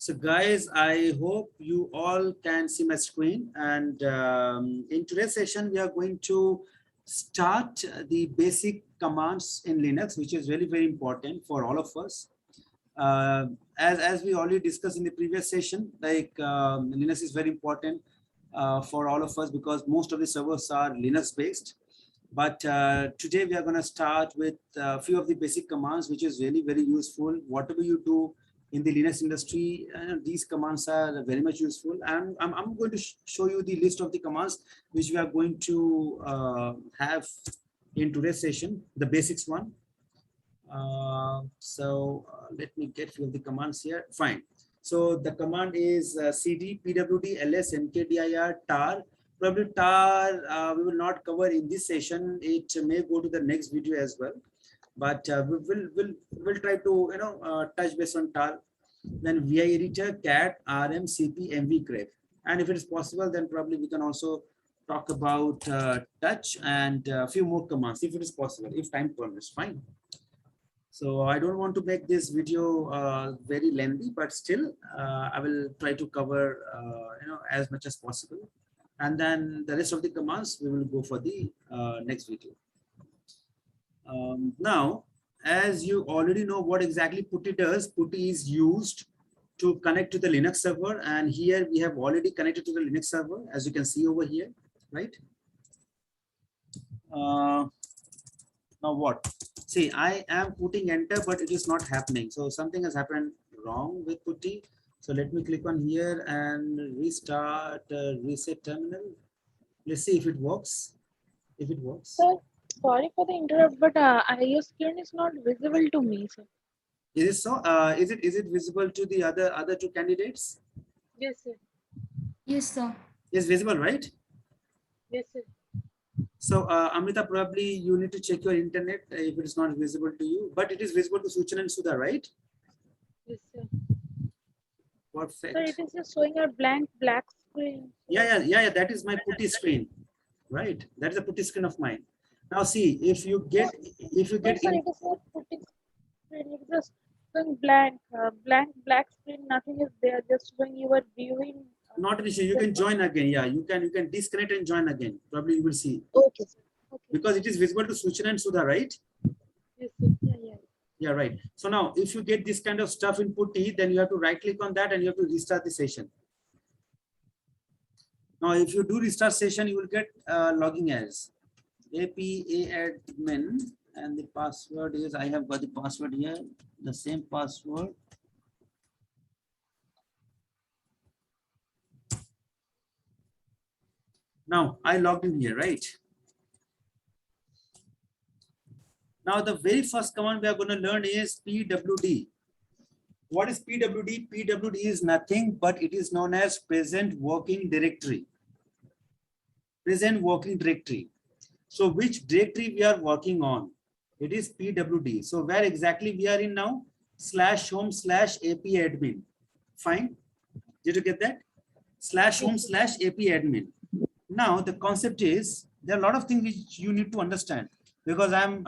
So guys, I hope you all can see my screen, and in today's session, we are going to start the basic commands in Linux, which is really very important for all of us. As we already discussed in the previous session, like Linux is very important for all of us because most of the servers are Linux based. But today we are going to start with a few of the basic commands, which is really very useful. Whatever you do in the Linux industry, these commands are very much useful. And I'm going to show you the list of the commands which we are going to have in today's session, the basics one. Let me get few of the commands here. Fine. So the command is cd pwd ls mkdir tar. Probably tar we will not cover in this session. It may go to the next video as well, but we'll try to touch base on tar. Then vi editor, cat, rm, cp, mv, grep, and if it is possible, then probably we can also talk about touch and a few more commands if it is possible, if time permits. Fine. So I don't want to make this video very lengthy, but still I will try to cover as much as possible. And then the rest of the commands we will go for the next video. Now, as you already know what exactly PuTTY does, PuTTY is used to connect to the Linux server, and here we have already connected to the Linux server, as you can see over here, right? Now what? See, I am putting enter, but it is not happening. So something has happened wrong with PuTTY. So let me click on here and restart, reset terminal. Let's see if it works. If it works. Sir, sorry for the interrupt, but your screen is not visible to me, sir. Is it so? Is it visible to the other two candidates? Yes, sir. Yes, sir. It's visible, right? Yes, sir. So Amrita, probably you need to check your internet if it is not visible to you, but it is visible to Suchan and Sudha, right? Yes, sir. Perfect. Sir, it is just showing a blank black screen. Yeah. That is my PuTTY screen, right? That is a PuTTY screen of mine. Now see, if you get Sir, it is not putting screen. It is just showing blank, black screen. Nothing is there. Just when you are viewing. Not an issue. You can join again. Yeah, you can disconnect and join again. Probably you will see. Okay, sir. Okay. Because it is visible to Suchan and Sudha, right? Yes, sir. Yeah. Yeah, right. So now if you get this kind of stuff in PuTTY, then you have to right click on that and you have to restart the session. Now, if you do restart session, you will get logging as APA-admin, and the password is, I have got the password here, the same password. Now I logged in here, right? Now the very first command we are going to learn is pwd. What is pwd? Pwd is nothing but it is known as present working directory. Present working directory. So which directory we are working on? It is pwd. So where exactly we are in now? /home/APA-admin. Fine. Did you get that? /home/APA-admin. Now the concept is there are a lot of things which you need to understand because I'm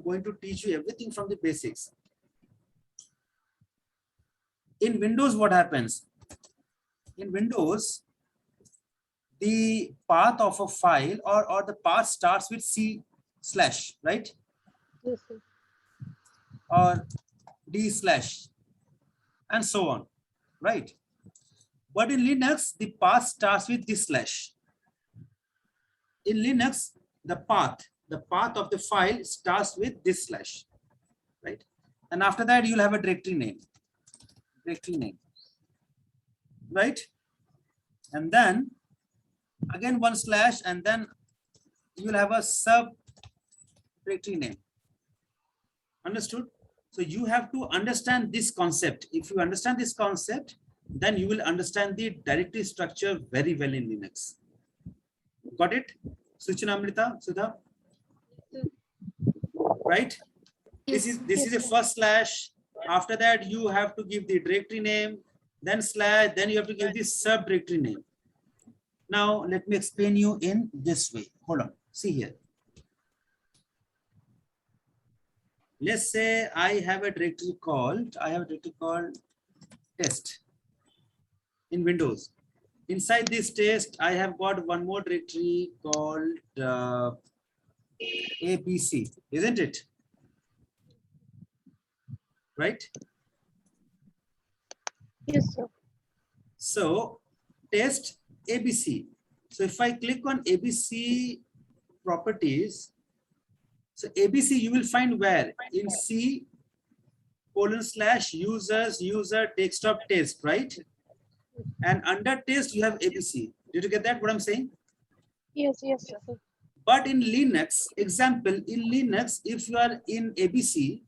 going to teach you everything from the basics. In Windows, what happens? In Windows, the path of a file or the path starts with C/, right? Yes, sir. Or D/ and so on, right? But in Linux, the path starts with this slash. In Linux, the path of the file starts with this slash, right? And after that, you'll have a directory name, right? And then again one slash, and then you'll have a sub directory name. Understood? So you have to understand this concept. If you understand this concept, then you will understand the directory structure very well in Linux. Got it? Suchan, Amrita, Sudha? Right? Yes. This is a first slash. After that, you have to give the directory name, then slash, then you have to give the sub directory name. Now let me explain you in this way. Hold on. See here. Let's say I have a directory called test in Windows. Inside this test, I have got one more directory called ABC, isn't it? Right? Yes, sir. So test ABC. So if I click on ABC properties, so ABC you will find where? In C:/users user desktop test, right? And under test you have ABC. Did you get that what I'm saying? Yes, yes, sir. But in Linux, example, in Linux, if you are in ABC,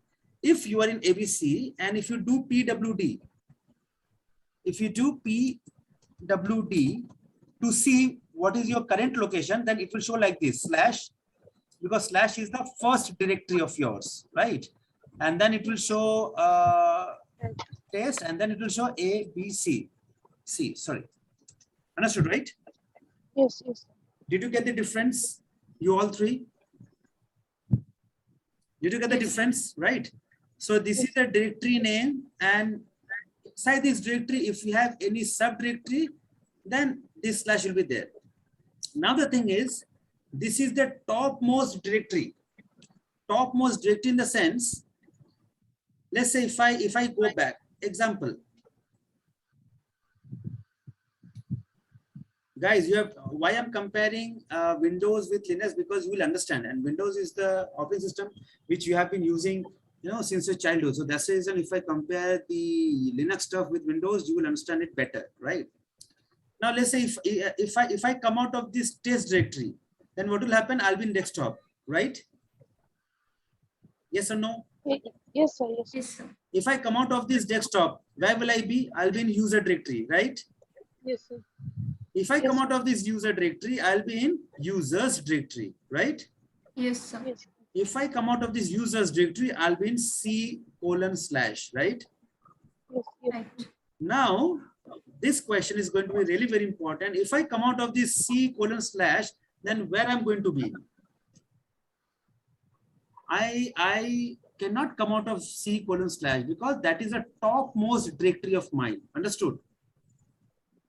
and if you do PWD, to see what is your current location, then it will show like this slash, because slash is the first directory of yours, right? And then it will show test, and then it will show ABC. Sorry. Understood, right? Yes, yes, sir. Did you get the difference? You all three? Did you get the difference? Right. So this is the directory name, and inside this directory, if you have any subdirectory, then this slash will be there. Now the thing is, this is the topmost directory. Topmost directory in the sense, let's say if I go back, example. Guys, you have why I'm comparing Windows with Linux, because you will understand, and Windows is the operating system which you have been using, since your childhood. So that's the reason if I compare the Linux stuff with Windows, you will understand it better, right? Now let's say if I come out of this test directory, then what will happen? I'll be in desktop, right? Yes or no? Yes, sir. Yes, sir. Yes, sir. If I come out of this desktop, where will I be? I'll be in user directory, right? Yes, sir. If I Yes, come sir. out of this user directory, I'll be in users directory, right? Yes, sir. Yes, sir. If I come out of this users directory, I'll be in C:/, right? Yes, yes. Right. Now, this question is going to be really very important. If I come out of this C:/, then where I'm going to be? I cannot come out of C:/, because that is a topmost directory of mine. Understood?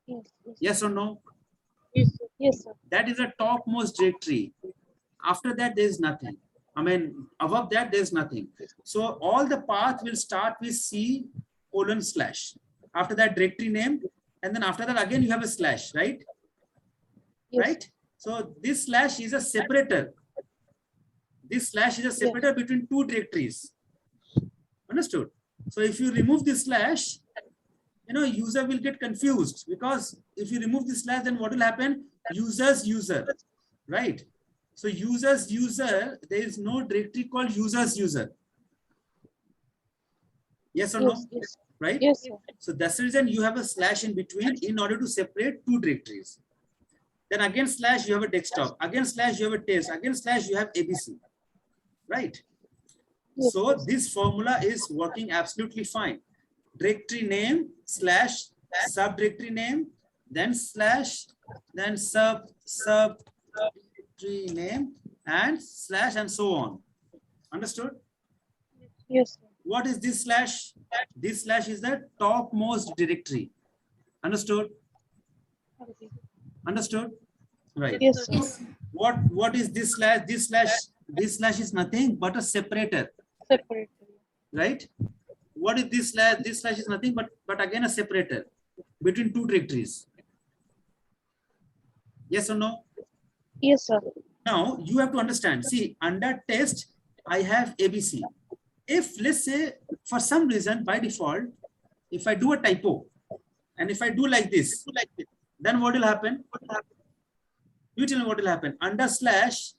Yes, yes. Yes or no? Yes, sir. Yes, sir. That is a topmost directory. After that, there is nothing. I mean, above that, there's nothing. So all the path will start with C:/. After that, directory name, and then after that, again you have a slash, right? Yes, Right? So this slash is a separator. This slash is a separator between two directories. Understood? So if you remove this slash, user will get confused, because if you remove this slash, then what will happen? Users user, right? So users user, there is no directory called users user. Yes or no? Yes, yes. Right? Yes, sir. So that's the reason you have a slash in between in order to separate two directories. Then again slash, you have a desktop. Again slash, you have a test. Again slash, you have ABC. Right? Yes, So yes. this formula is working absolutely fine. Directory name slash subdirectory name, then slash, then subdirectory name, and slash, and so on. Understood? Yes, sir. What is this slash? This slash is the topmost directory. Understood? Understood? Right. Yes, sir. Yes, sir. What is this slash? This slash is nothing but a separator, Separate. right? What is this slash? This slash is nothing but again a separator between two directories. Yes or no? Yes, sir. Now you have to understand. See, under test, I have ABC. If let's say for some reason by default, if I do a typo, and if I do like this, then what will happen? You tell me what will happen. Under slash,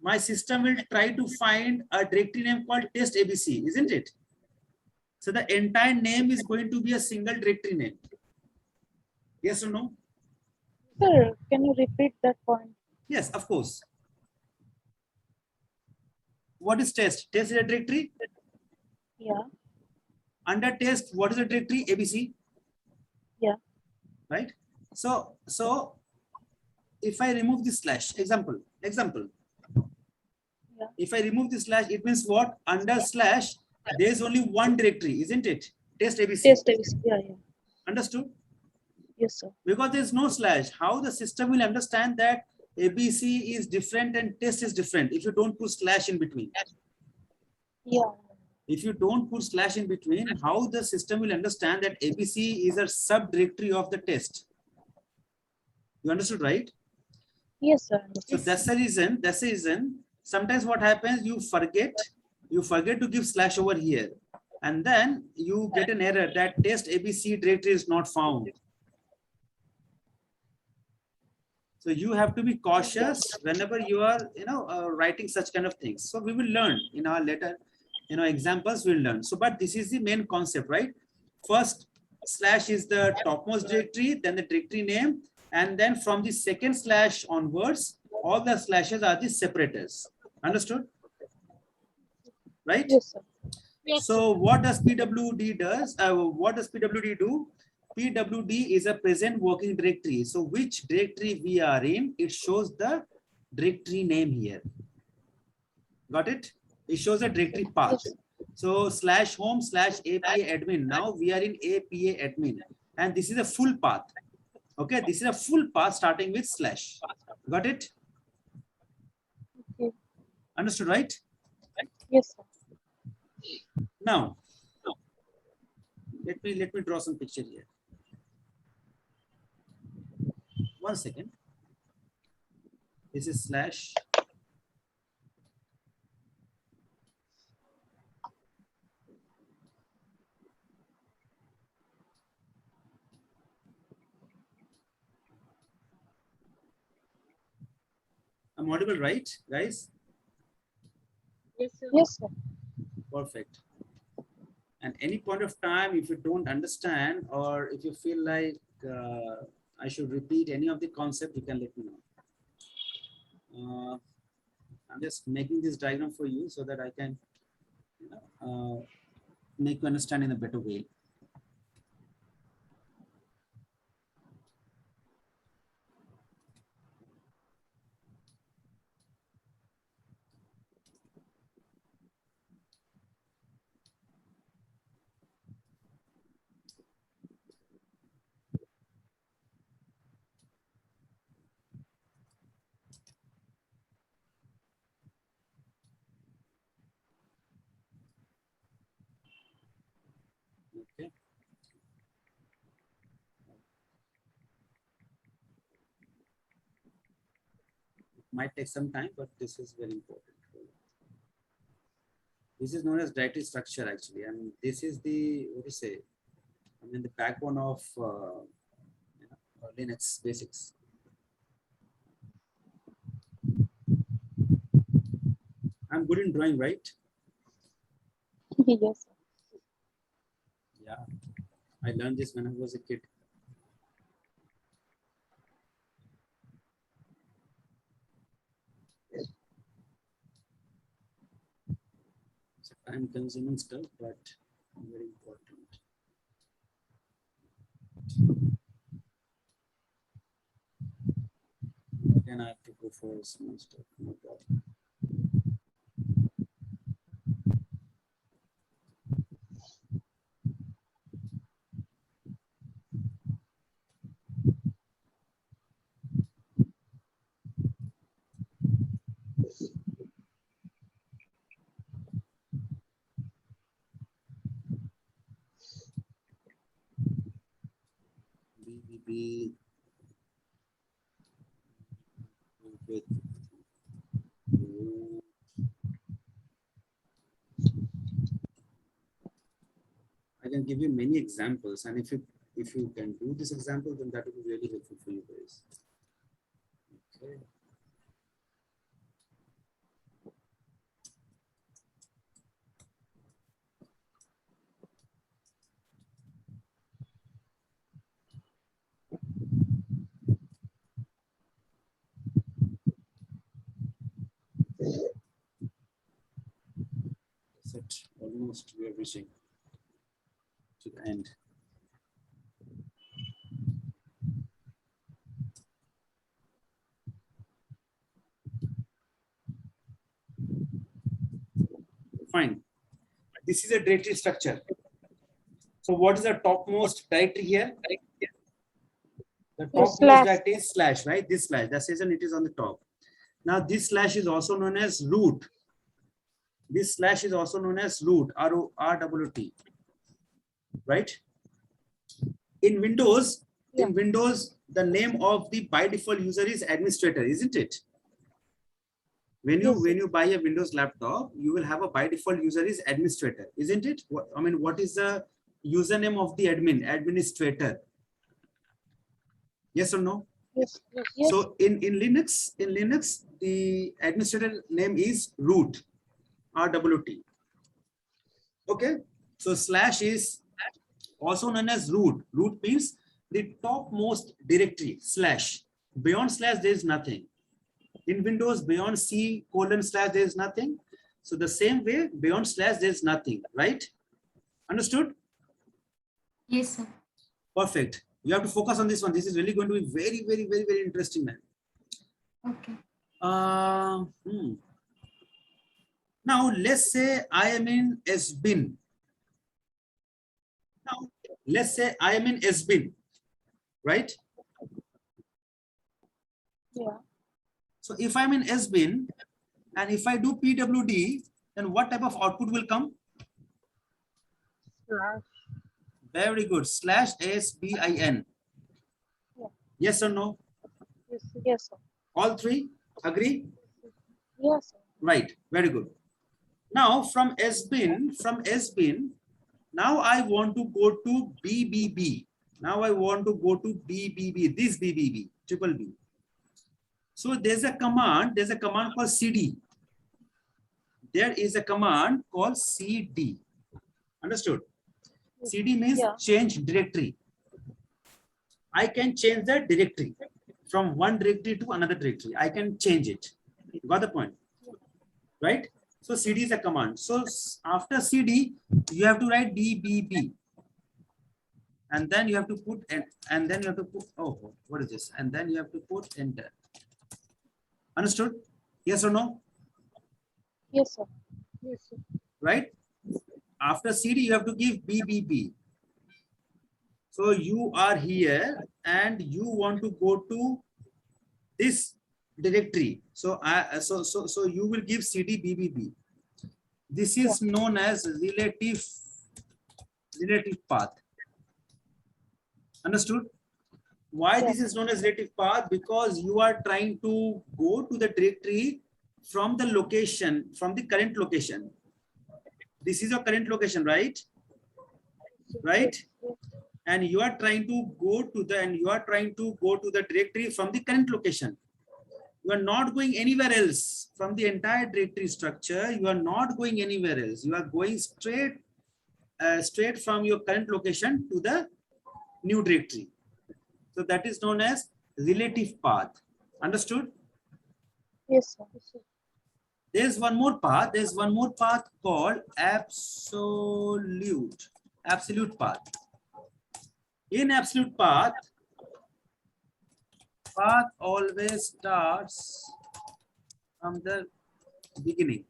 my system will try to find a directory name called test ABC, isn't it? So the entire name is going to be a single directory name. Yes or no? Sir, can you repeat that point? Yes, of course. What is test? Test is a directory. Yeah. Under test, what is the directory? ABC. Yeah. Right. So if I remove this slash, example. Yeah. If I remove this slash, it means what? Under slash, there is only one directory, isn't it? Test ABC. Test ABC. Yeah, yeah. Understood? Yes, sir. Because there is no slash. How the system will understand that ABC is different and test is different if you don't put slash in between? Yeah. If you don't put slash in between, how the system will understand that ABC is a subdirectory of the test? You understood, right? Yes, sir. So that's the reason. That's the reason. Sometimes what happens, you forget to give slash over here, and then you get an error that test ABC directory is not found. So you have to be cautious whenever you are, writing such kind of things. So we will learn in our later, examples we'll learn. So, but this is the main concept, right? First slash is the topmost directory, then the directory name, and then from the second slash onwards, all the slashes are the separators. Understood? Right? Yes, sir. So what does PWD does? What does PWD do? PWD is a present working directory. So which directory we are in, it shows the directory name here. Got it? It shows a directory path. Yes. So /home /APA admin. Now we are in APA admin, and this is a full path. Okay, this is a full path starting with slash. Got it? Okay. Understood, right? Yes, sir. Now, let me draw some picture here. One second. This is slash. I'm audible, right, guys? Yes, sir. Yes, sir. Perfect. And any point of time, if you don't understand or if you feel like I should repeat any of the concept, you can let me know. I'm just making this diagram for you so that I can make you understand in a better way. Okay. It might take some time, but this is very important. This is known as directory structure, actually, and this is the, what do you say? I mean, the backbone of Linux basics. I'm good in drawing, right? Yes, sir. Yeah, I learned this when I was a kid. It's a time-consuming stuff, but very important. Again, I have to go for some stuff. No problem. BBB with I can give you many examples, and if you can do this example, then that will be really helpful for you guys. Okay. That's it. Almost we are reaching to the end. Fine. This is a directory structure. So what is the topmost directory here? The Yes, topmost slash. directory is slash, right? This slash, the reason it is on the top. Now this slash is also known as root. This slash is also known as root, R-O-R-T-T, right? In Windows, Yeah. in Windows, the name of the by default user is administrator, isn't it? When you buy a Windows laptop, you will have a by default user is administrator, isn't it? What, I mean, what is the username of the admin? Administrator. Yes or no? Yes, yes. So in Linux, the administrator name is root, R-T-T. Okay. So slash is also known as root. Root means the topmost directory, slash. Beyond slash, there is nothing. In Windows, beyond C:// there is nothing. So the same way, beyond slash, there is nothing, right? Understood? Yes, sir. Perfect. You have to focus on this one. This is really going to be very, very, very, very interesting, man. Okay. Now, let's say I am in SBIN. Now, let's say I am in SBIN, right? Yeah. So if I'm in SBIN and if I do PWD, then what type of output will come? Slash. Very good. Slash SBIN. Yeah. Yes or no? Yes, yes, sir. All three agree? Yes, sir. Right. Very good. Now from SBIN, now I want to go to BBB. Now I want to go to BBB, this BBB, triple B. So there's a command called CD. There is a command called CD. Understood? CD means change directory. I can change the directory from one directory to another directory. I can change it. Got the point? Right? So CD is a command. So after CD, you have to write BBB. And then you have to put, and then you have to put, oh, what is this? And then you have to put enter. Understood? Yes or no? Yes, sir. Yes, sir. Right? After CD, you have to give BBB. So you are here and you want to go to this directory. So so you will give CD BBB. This is known as relative path. Understood? Why this is known as relative path? Because you are trying to go to the directory from the location, from the current location. This is your current location, right? Right? And you are trying to go to the directory from the current location. You are not going anywhere else from the entire directory structure. You are not going anywhere else. You are going straight from your current location to the new directory. So that is known as relative path. Understood? Yes, sir. There's one more path. There's one more path called absolute path. In absolute path always starts from the beginning.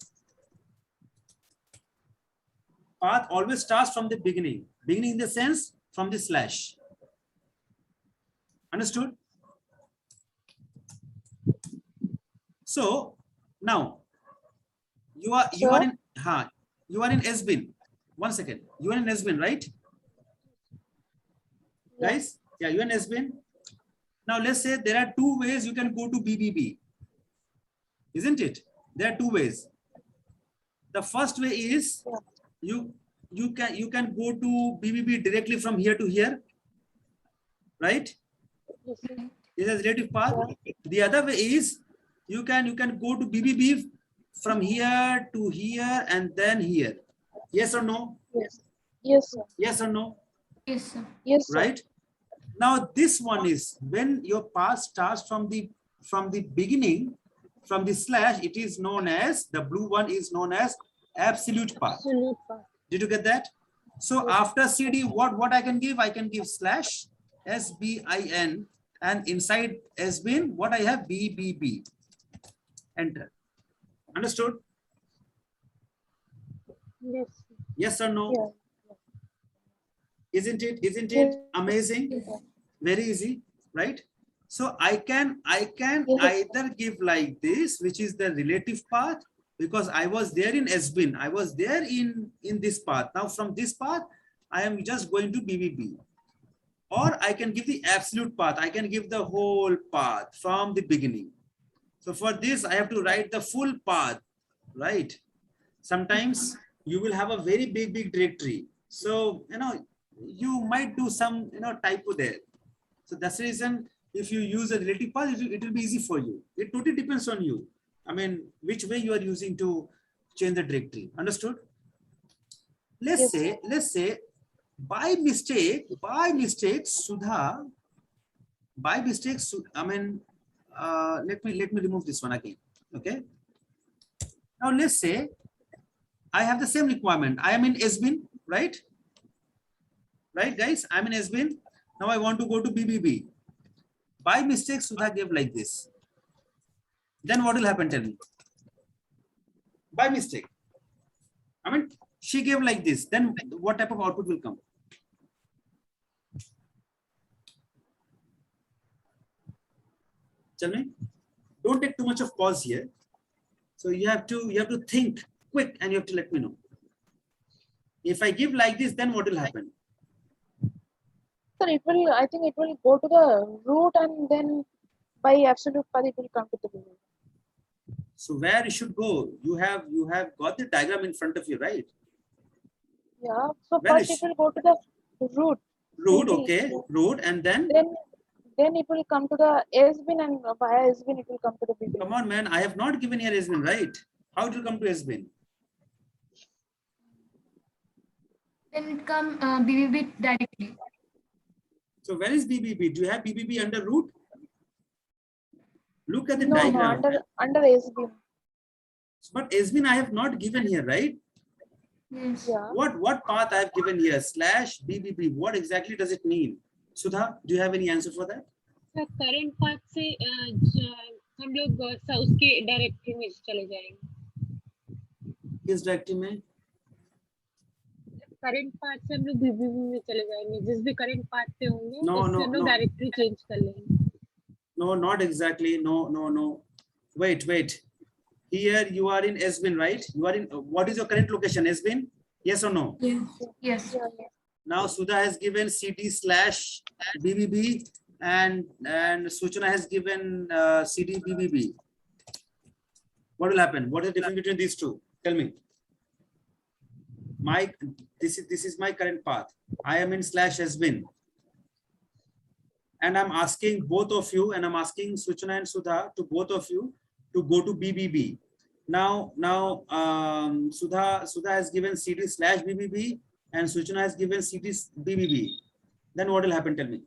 Path always starts from the beginning. Beginning in the sense from the slash. Understood? So now you are in SBIN. 1 second. You are in SBIN, right? Yeah. Guys, yeah, you are in SBIN. Now let's say there are two ways you can go to BBB. Isn't it? There are two ways. The first way is you can go to BBB directly from here to here, right? Yes, sir. This is relative path. The other way is you can go to BBB from here to here and then here. Yes or no? Yes. Yes, sir. Yes or no? Yes, sir. Yes, sir. Right? Now this one is when your path starts from the beginning, from the slash, it is known as, the blue one is known as absolute path. Absolute path. Did you get that? So after CD, what I can give? I can give slash SBIN, and inside SBIN, what I have? BBB. Enter. Understood? Yes. Yes or no? Yeah. Isn't it Yes. amazing? Yes, sir. Very easy, right? So I can Yes, sir. either give like this, which is the relative path, because I was there in SBIN. I was there in this path. Now from this path, I am just going to BBB. Or I can give the absolute path. I can give the whole path from the beginning. So for this, I have to write the full path, right? Sometimes you will have a very big directory. So, you might do some, typo there. So that's the reason if you use a relative path, it will be easy for you. It totally depends on you. I mean, which way you are using to change the directory. Understood? Let's Yes, say by mistake, Sudha, I mean, let me remove this one again. Okay. Now let's say I have the same requirement. I am in SBIN, right? Right, guys? I'm in SBIN. Now I want to go to BBB. By mistake, Sudha gave like this. Then what will happen? Tell me. By mistake. I mean, she gave like this. Then what type of output will come? Tell me. Don't take too much of pause here. So you have to think quick and you have to let me know. If I give like this, then what will happen? Sir, I think it will go to the root and then by absolute path it will come to the beginning. So where it should go? You have got the diagram in front of you, right? Yeah. So Where first is it will go to the root. root? CD. Okay, root, and then Then it will come to the SBIN and via SBIN it will come to the beginning. come on, man. I have not given here SBIN, right? How it will come to SBIN? Then it come BBB directly. So where is BBB? Do you have BBB under root? Look at the No, diagram. under SBIN. But SBIN I have not given here, right? Yes. Yeah. What path I have given here? /BBB. What exactly does it mean? Sudha, do you have any answer for that? Sir current path से हम लोग उसके directory में चले जाएंगे किस directory में? Current path से हम लोग बीबीबी में चले जाएंगे जिस भी करंट पाथ पे होंगे No, उससे no, हम लोग no. डायरेक्टरी चेंज कर लेंगे No, not exactly. No. Wait. Here you are in SBIN, right? You are in. What is your current location? SBIN? Yes or no? Yes. Yes. Yeah, yeah. Now Sudha has given CD/BBB and Suchana has given CD/BBB. What will happen? What is the difference between these two? Tell me. This is my current path. I am in /SBIN. And I'm asking both of you, and I'm asking Suchana and Sudha to both of you to go to BBB. Now Sudha has given CD/BBB and Suchana has given CD/BBB. Then what will happen? Tell me.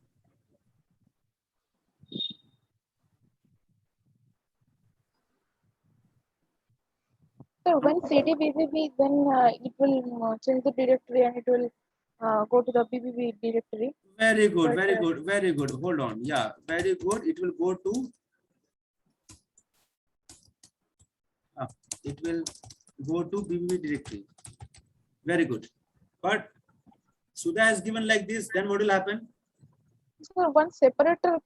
So when CD BBB, then it will change the directory and it will go to the BBB directory. Very good, But, very good. Hold on. Yeah, very good. It will go to. It will go to BBB directory. Very good. But Sudha has given like this. Then what will happen? So one separator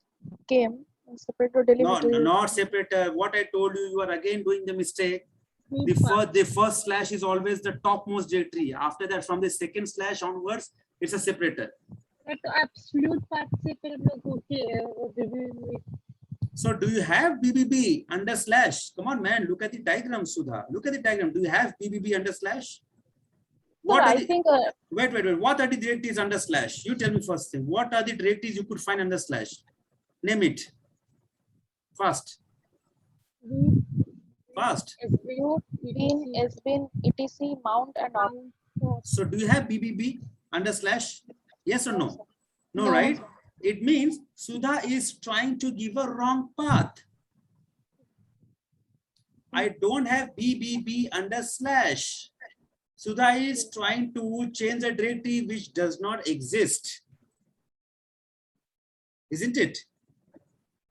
came, separator No, delimited. not separator. What I told you, you are again doing the mistake. The first slash is always the topmost directory. After that, from the second slash onwards, it's a separator. तो absolute path से फिर हम लोग होके BBB So do you have BBB under slash? Come on, man. Look at the diagram, Sudha. Look at the diagram. Do you have BBB under slash? Sir, What are I the, think wait. What are the directories under slash? You tell me first thing. What are the directories you could find under slash? Name it. Fast. Fast. root, bin, SBIN, etc, mount and out. So do you have BBB under slash? Yes or no? No, No. right? It means Sudha is trying to give a wrong path. I don't have BBB under slash. Sudha is trying to change a directory which does not exist. Isn't it?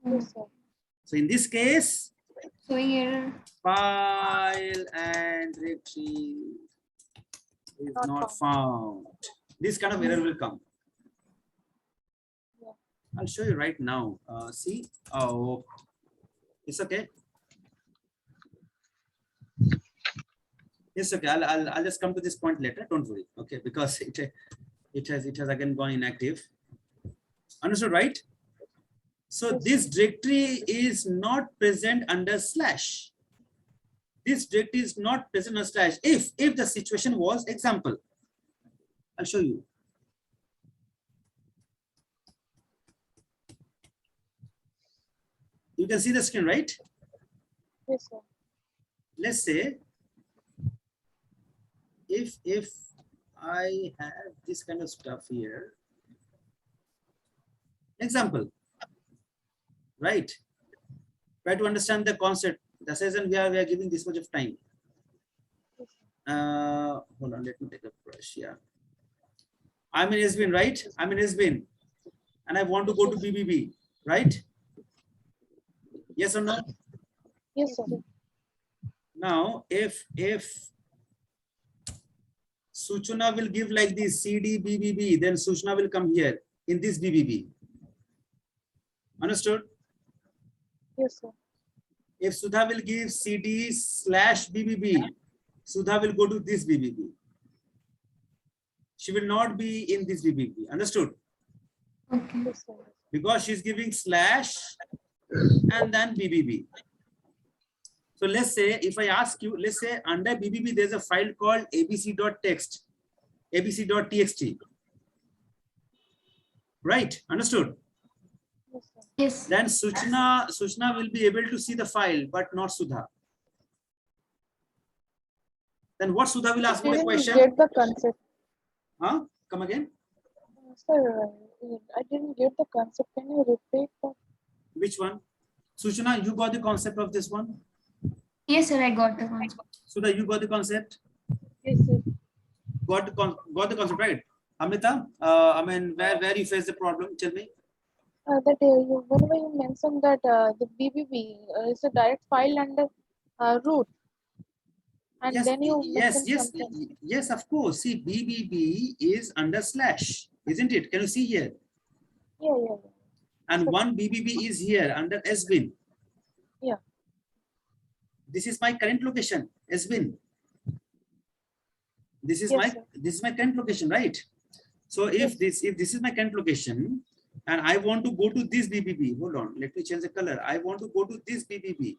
Yes, sir. So in this case, Showing error. file and directory is not found. This kind of error will come. I'll show you right now. See, oh, it's okay. It's okay. I'll just come to this point later. Don't worry. Okay, because it has again gone inactive. Understood, right? So Yes, this directory is not present under slash. This directory is not present under slash. If the situation was example, I'll show you. You can see the screen, right? yes, sir. Let's say if I have this kind of stuff here, example, right? Try to understand the concept. The session we are giving this much of time. Yes, sir. Hold on, let me take a brush. Yeah, I'm in SBIN, right? I'm in SBIN, and I want to go to BBB, right? Yes or no? Yes, sir. Now, if Suchna will give like this CD BBB, then Suchna will come here in this BBB. Understood? Yes, sir. If Sudha will give CD slash BBB, Sudha will go to this BBB. She will not be in this BBB. Understood? Okay. Yes, sir. Because she's giving slash and then BBB. So let's say if I ask you, let's say under BBB there's a file called abc.txt, abc.txt. Right? Understood? Yes, sir. Yes. Then Suchna will be able to see the file, but not Sudha. Then what Sudha will ask me the Didn't question? get the concept. Huh? Come again? Sir, I didn't get the concept. Can you repeat that? Which one? Suchna, you got the concept of this one? Yes, sir. I got the concept. Sudha, you got the concept? Yes, sir. Got the concept, right? Amrita, I mean, where you face the problem? Tell me. That whenever you mentioned that the BBB is a direct file under root, and Yes, then you yes, mentioned yes, something. yes, of course. See, BBB is under slash, isn't it? Can you see here? Yeah, yeah, yeah. And So- one BBB is here under SBIN. Yeah. This is my current location, SBIN. This is Yes, my current location, right? So if Yes. this is my current location and I want to go to this BBB, hold on, let me change the color. I want to go to this BBB.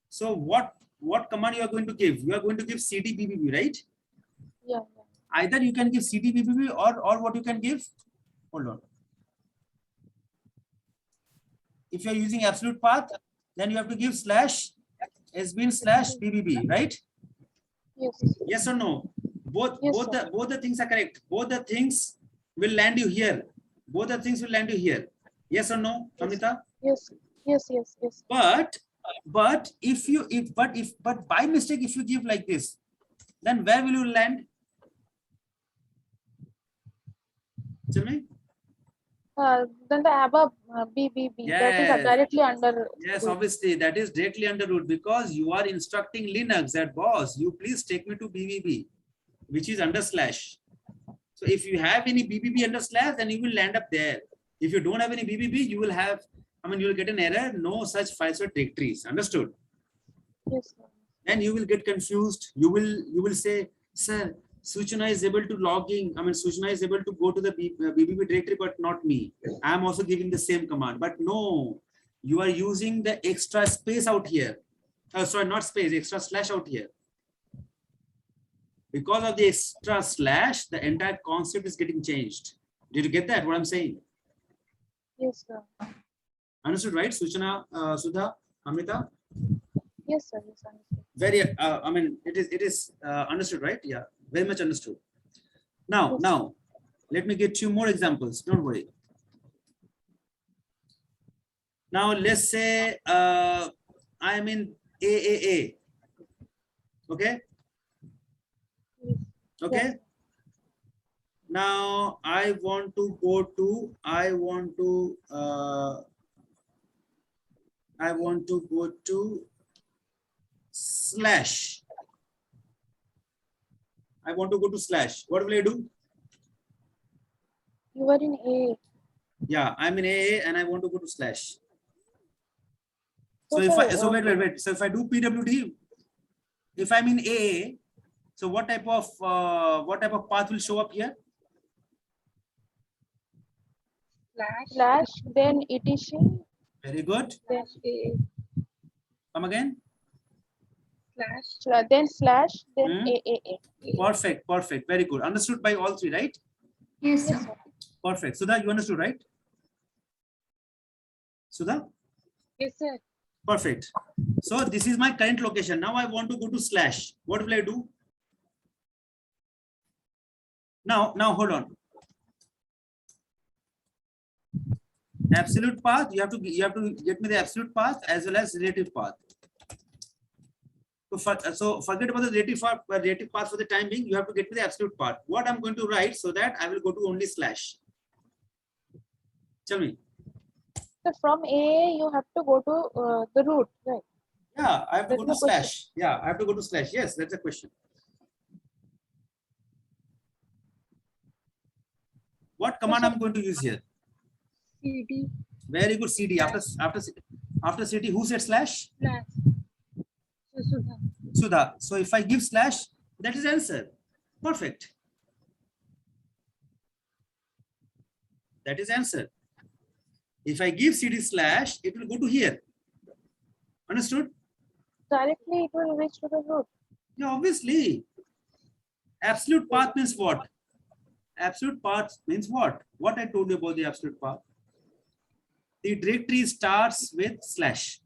So what command you are going to give? You are going to give CD BBB, right? Yeah, yeah. Either you can give CD BBB or what you can give. Hold on. If you are using absolute path, then you have to give slash SBIN slash BBB, right? Yes. Yes or no? Both Yes, both the things are correct. Both the things will land you here. Both the things will land you here. Yes or no, Amrita? Yes. Yes. Yes. Yes. But but by mistake if you give like this, then where will you land? Tell me. Then the above BBB that is Yes. directly under. Yes, root. obviously that is directly under root because you are instructing Linux that boss, you please take me to BBB, which is under slash. So if you have any BBB under slash, then you will land up there. If you don't have any BBB, you will have, I mean, you will get an error, no such files or directories. Understood? Yes. Sir. Then you will get confused. You will say, sir, Suchna is able to log in. I mean, Suchna is able to go to the BBB directory, but not me. I am also giving the same command, but no, you are using the extra space out here. Sorry, not space, extra slash out here. Because of the extra slash, the entire concept is getting changed. Did you get that? What I'm saying? Yes, sir. Understood, right? Suchna, Sudha, Amrita? Yes, sir. Yes, understood. Very, I mean, it is understood, right? Yeah, very much understood. Now, let me get you more examples. Don't worry. Now, let's say I'm in AAA. Okay. Yes. Okay. Yes. Now I want to go to. I want to go to slash. I want to go to slash. What will I do? You are in A. Yeah, I'm in AA and I want to go to slash. So So, if sir, I, so wait. So if I do PWD, if I'm in AA, so what type of path will show up here? slash, then etc, Very good. then Come again. then slash, then Hmm. AAA. Perfect. Very good. Understood by all three, right? Yes, Yes, sir. sir. Perfect. Sudha, you understood, right? Sudha? Yes, sir. Perfect. So this is my current location. Now I want to go to slash. What will I do? Now hold on. Absolute path. You have to get me the absolute path as well as relative path. So forget about the relative path for the time being. You have to get me the absolute path. What I'm going to write so that I will go to only slash. Tell me. So from AA, you have to go to the root, right? Yeah, I have to That's go to the question. slash. Yeah, I have to go to slash. Yes, that's a question. What command I'm going to use here? CD Very good. CD. After CD, who said slash? slash. So Sudha. Sudha. So if I give slash, that is answer. Perfect. That is answer. If I give CD slash, it will go to here. Understood? Directly, it will reach to the root. Yeah, obviously. Absolute path means what? Absolute path means what? What I told you about the absolute path. The directory starts with slash.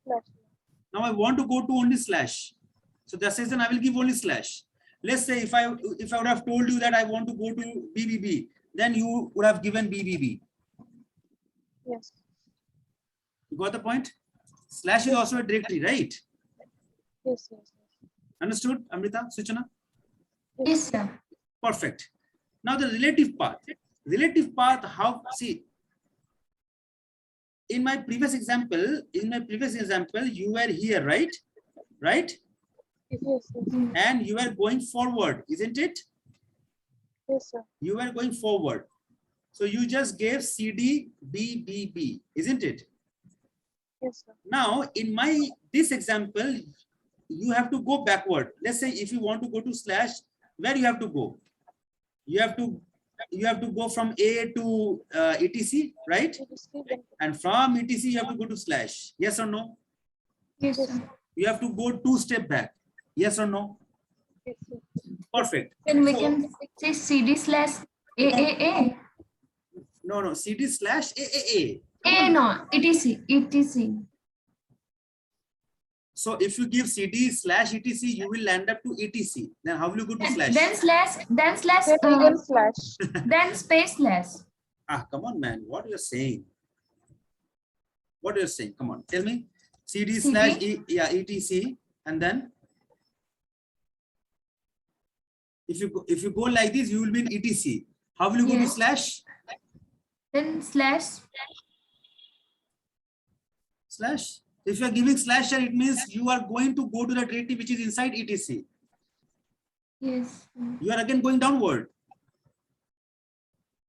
Slash. Now I want to go to only slash. So that's the reason I will give only slash. Let's say if I would have told you that I want to go to BBB, then you would have given BBB. Yes. You got the point? Slash is also a directory, right? Yes. Understood, Amrita, Suchana? Yes, sir. Perfect. Now the relative path. Relative path, how, see, in my previous example, you were here, right? Right? Yes. And you were going forward, isn't it? Yes, sir. You were going forward. So you just gave CD, B, B, B, isn't it? Yes, sir. Now, in this example, you have to go backward. Let's say if you want to go to slash, where you have to go? You have to go from A to etc, right? And from etc, you have to go to slash. Yes or no? Yes, sir. You have to go 2 steps back. Yes or no? Yes, sir. Perfect. Then we So- can say CD slash AAA. No, CD slash AAA. A no, etc. So if you give CD slash etc, you will land up to etc. Then how will you go to slash? Then slash, Then again slash. then space slash. Ah, come on, man. What you're saying? What you're saying? Come on, tell me. CD slash etc, and then if you go like this, you will be in etc. How will you go to Yes. slash? Then slash. Slash. If you are giving slash here, it means you are going to go to the directory which is inside etc. Yes. You are again going downward,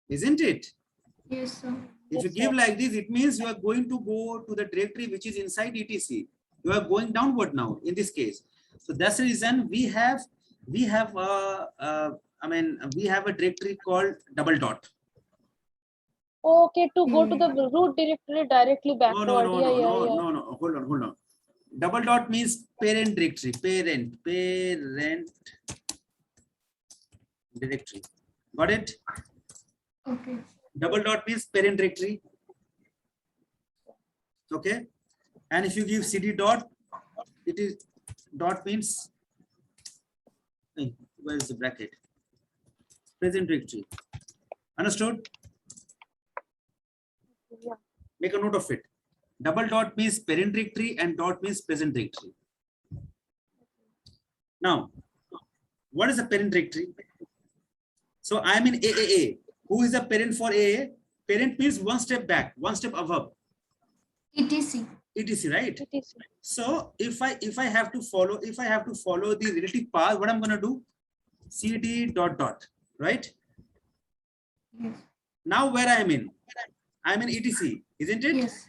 isn't it? Yes, sir. If you give like this, it means you are going to go to the directory which is inside etc. You are going downward now in this case. So that's the reason we have a directory called double dot. Okay, to go to the root directory directly backward. No. Hold on. Double dot means parent directory. Parent directory. Got it? Okay. Double dot means parent directory. Okay. And if you give CD dot, it is dot means, where is the bracket? Present directory. Understood? Yeah. Make a note of it. Double dot means parent directory and dot means present directory. Now, what is a parent directory? So I am in AAA. Who is the parent for AA? Parent means one step back, one step above. etc. etc, right? etc. So if I have to follow the relative path, what I'm going to do? CD dot, right? Yes. Now where I am in? I'm in ETC, isn't it? Yes.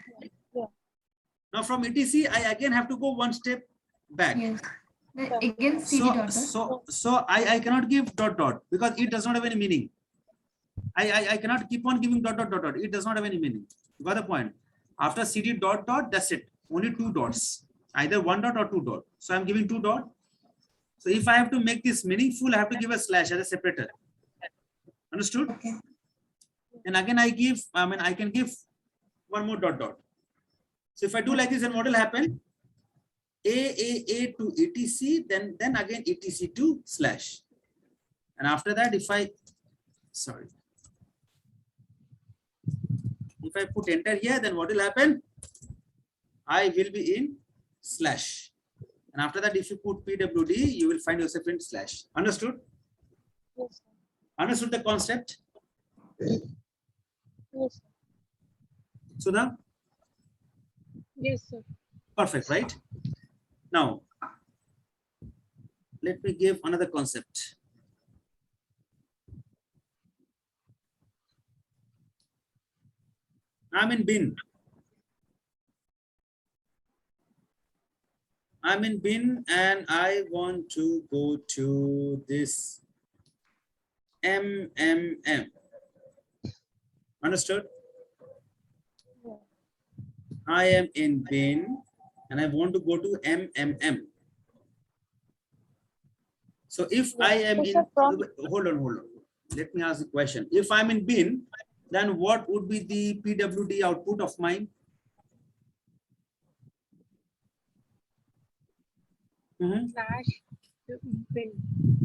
Now from ETC, I again have to go one step back. Yes. Then again CD dot dot. So I cannot give dot dot because it does not have any meaning. I cannot keep on giving dot dot dot dot. It does not have any meaning. You got the point? After CD dot dot, that's it. Only two dots, either one dot or two dot. So I'm giving two dot. So if I have to make this meaningful, I have to give a slash as a separator. Understood? Okay. And again, I can give one more dot dot. So if I do like this, then what will happen? A to ETC, then again ETC to slash. And after that, if I put enter here, then what will happen? I will be in slash. And after that, if you put PWD, you will find yourself in slash. Understood? Yes, Understood the concept? yes. Sudha? Yes, sir. Perfect, right? Now, let me give another concept. I'm in bin. I'm in bin and I want to go to this MMM. Understood? Yeah. I am in bin and I want to go to MMM. So if I am in, hold on. Let me ask the question. If I'm in bin, then what would be the PWD output of mine?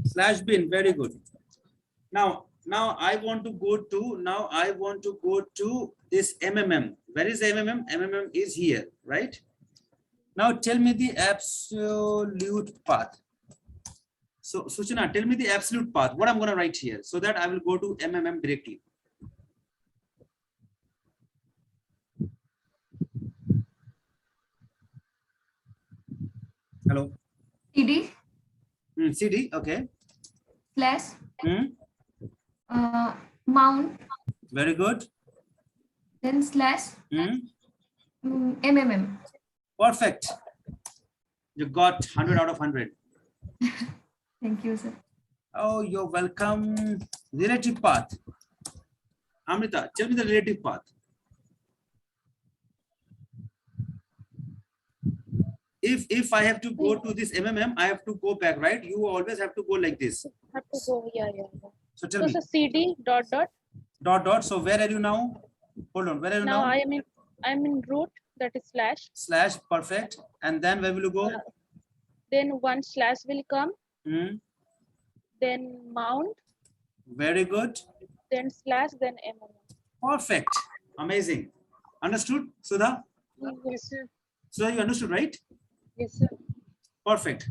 Slash bin, very good. Now I want to go to this MMM. Where is MMM? MMM is here, right? Now tell me the absolute path. So Suchana, tell me the absolute path. What I'm going to write here so that I will go to MMM directly. Hello. CD CD, okay. slash mount, Very good. then slash MMM. Perfect. You got 100 out of 100. Thank you, sir. Oh, you're welcome. Relative path. Amrita, tell me the relative path. If I have to go to this MMM, I have to go back, right? You always have to go like this. Have to go, yeah. So tell So, me. so CD dot dot. Dot dot. So where are you now? Hold on. Where are you Now now? I'm in root, that is slash. Slash, perfect. And then where will you go? Then one slash will come. Hmm. Then mount. Very good. Then slash. Then MMM. Perfect. Amazing. Understood, Sudha? Yes, sir. Sudha, you understood, right? Yes, sir. Perfect.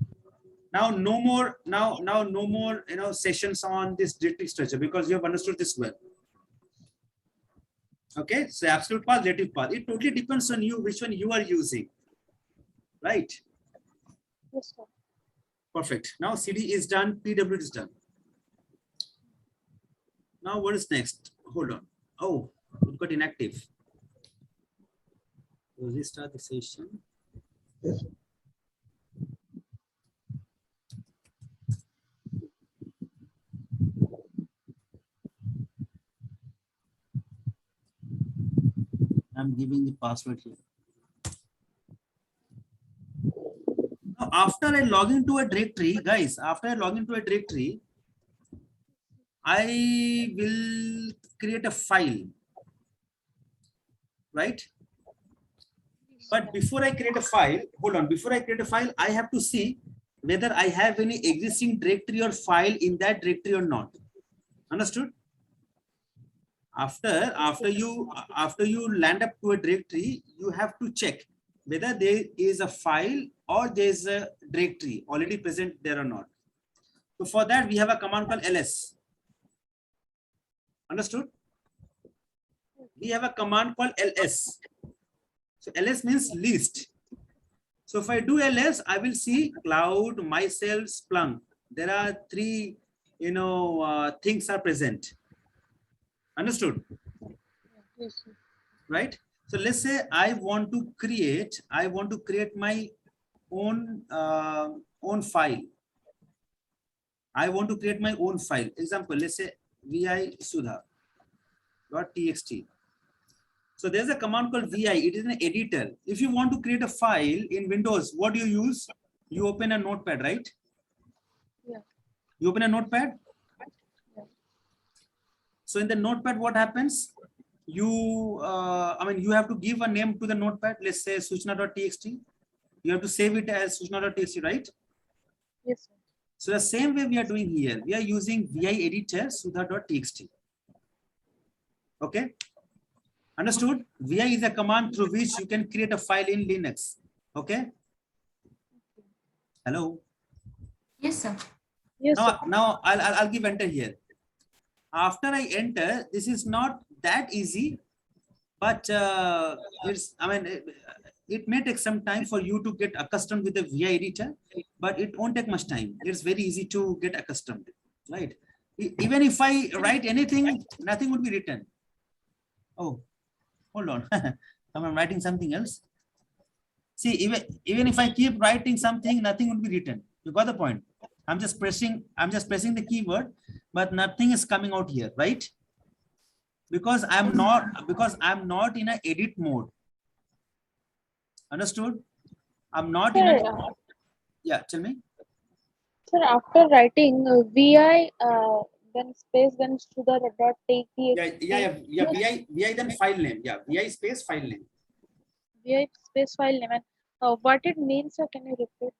Now no more. Now no more. Sessions on this directive structure because you have understood this well. Okay. So absolute path, relative path. It totally depends on you which one you are using. Right. Yes, sir. Perfect. Now CD is done. PW is done. Now what is next? Hold on. Oh, it got inactive. We'll restart the session. I'm giving the password here. Now, after I log into a directory, guys, I will create a file, right? But before I create a file, I have to see whether I have any existing directory or file in that directory or not. Understood? After you land up to a directory, you have to check whether there is a file or there is a directory already present there or not. So for that, we have a command called ls. Understood? We have a command called ls. So ls means list. So if I do ls, I will see cloud, myself, Splunk. There are three, things are present. Understood? Yes, sir. right? So let's say I want to create my own file. I want to create my own file. Example, let's say vi sudha.txt. So there's a command called vi. It is an editor. If you want to create a file in Windows, what do you use? You open a notepad, right? Yeah. You open a notepad. Yeah. So in the notepad, what happens? You, you have to give a name to the notepad. Let's say suchna.txt. You have to save it as suchna.txt, right? Yes, sir. So the same way we are doing here. We are using vi editor sudha.txt. Okay. Understood? Vi is a command through which you can create a file in Linux. Okay. Hello. Yes, sir. Yes, sir. Now I'll give enter here. After I enter, this is not that easy, but it may take some time for you to get accustomed with the VI editor, but it won't take much time. It's very easy to get accustomed, right? Even if I write anything, nothing would be written. Oh, hold on. I'm writing something else. See, even if I keep writing something, nothing would be written. You got the point? I'm just pressing the keyword, but nothing is coming out here, right? Because I'm not in an edit mode. Understood? I'm not in Sir, a, yeah, tell me. sir, after writing vi then space then Sudha dot take the Yeah. VI then file name. Yeah, VI space file name. vi space file name and what it means, sir, can you repeat?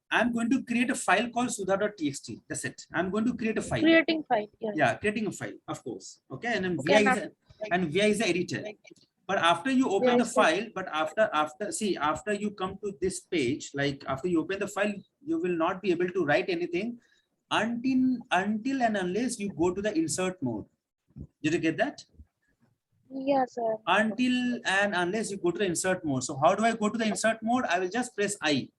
I'm going to create a file called sudha.txt. That's it. I'm going to create a file. Creating file. Yeah. Yeah, creating a file, of course. Okay, and then Okay, VI is the editor. But after you open VI the is file, but after you come to this page, like after you open the file, you will not be able to write anything until and unless you go to the insert mode. Did you get that? Yeah, sir. Until and unless you go to the insert mode. So how do I go to the insert mode? I will just press I.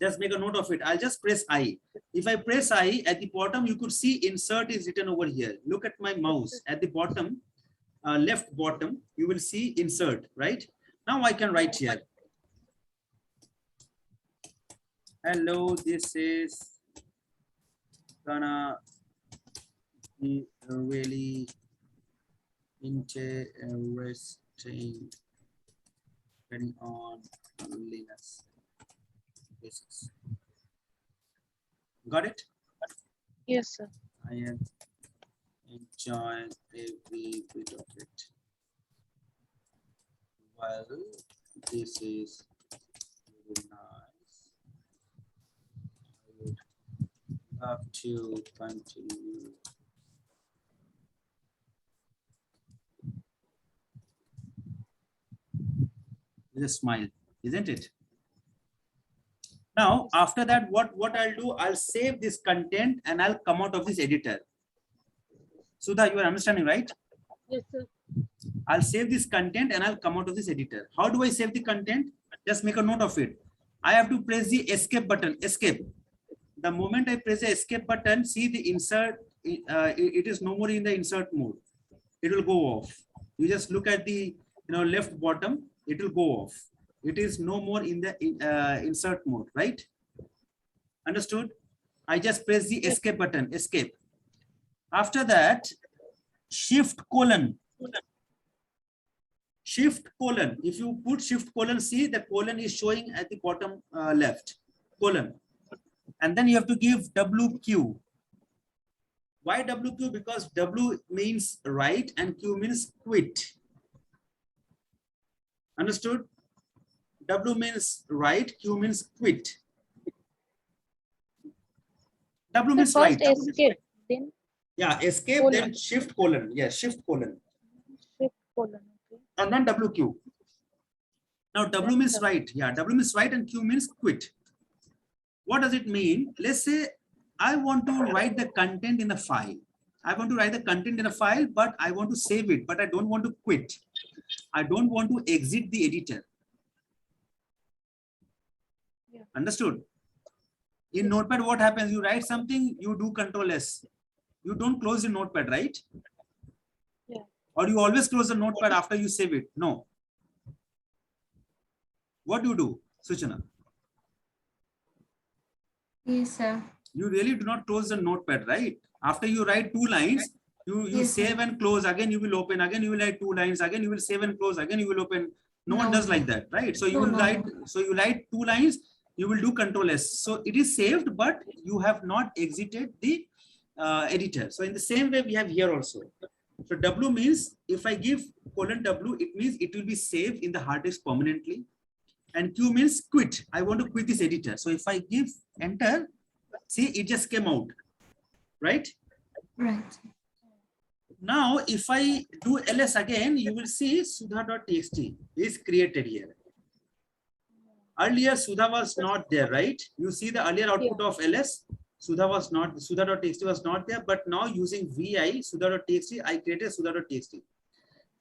Just make a note of it. I'll just press I. If I press I, at the bottom, you could see insert is written over here. Look at my mouse. At the bottom, left bottom, you will see insert, right? Now I can write here. Hello, this is gonna be really interesting depending on Linux. Got it? Yes, sir. I am enjoying every bit of it. Well, this is very nice. I would love to continue. With a smile, isn't it? Now, after that, what I'll do, I'll save this content and I'll come out of this editor. Sudha, you are understanding, right? Yes, sir. I'll save this content and I'll come out of this editor. How do I save the content? Just make a note of it. I have to press the escape button, escape. The moment I press the escape button, see the insert, it is no more in the insert mode. It will go off. You just look at the left bottom, it will go off. It is no more in the insert mode, right? Understood? I just press the escape button, escape. After that, shift colon. Shift colon. If you put shift colon, see the colon is showing at the bottom left, colon. And then you have to give WQ. Why WQ? Because W means write and Q means quit. Understood? W means write, Q means quit. W means So first write. escape, then Yeah, escape, colon. then shift colon. Yeah, shift colon. shift colon. Okay. And then WQ. Now W Then means W. write. Yeah, W means write and Q means quit. What does it mean? Let's say I want to write the content in a file. I want to write the content in a file, but I want to save it, but I don't want to quit. I don't want to exit the editor. Understood? In Notepad, what happens? You write something, you do Control S. You don't close the notepad, right? Yeah. Or you always close the notepad after you save it? No. What do, Suchana? Yes, sir. You really do not close the notepad, right? After you write 2 lines, you Yes, sir. save and close. Again, you will open. Again, you will write 2 lines. Again, you will save and close. Again, you will open. No one No, does like no. that, right? So you No, will no, write. no. So you write 2 lines. You will do Control S. So it is saved, but you have not exited the editor. So in the same way, we have here also. So W means if I give :W, it means it will be saved in the hard disk permanently. And Q means quit. I want to quit this editor. So if I give enter, see, it just came out, right? Right. Now, if I do ls again, you will see sudha.txt is created here. Earlier, Sudha was not there, right? You see the earlier output of ls, Sudha was not, Sudha.txt was not there, but now using vi, Sudha.txt, I created Sudha.txt.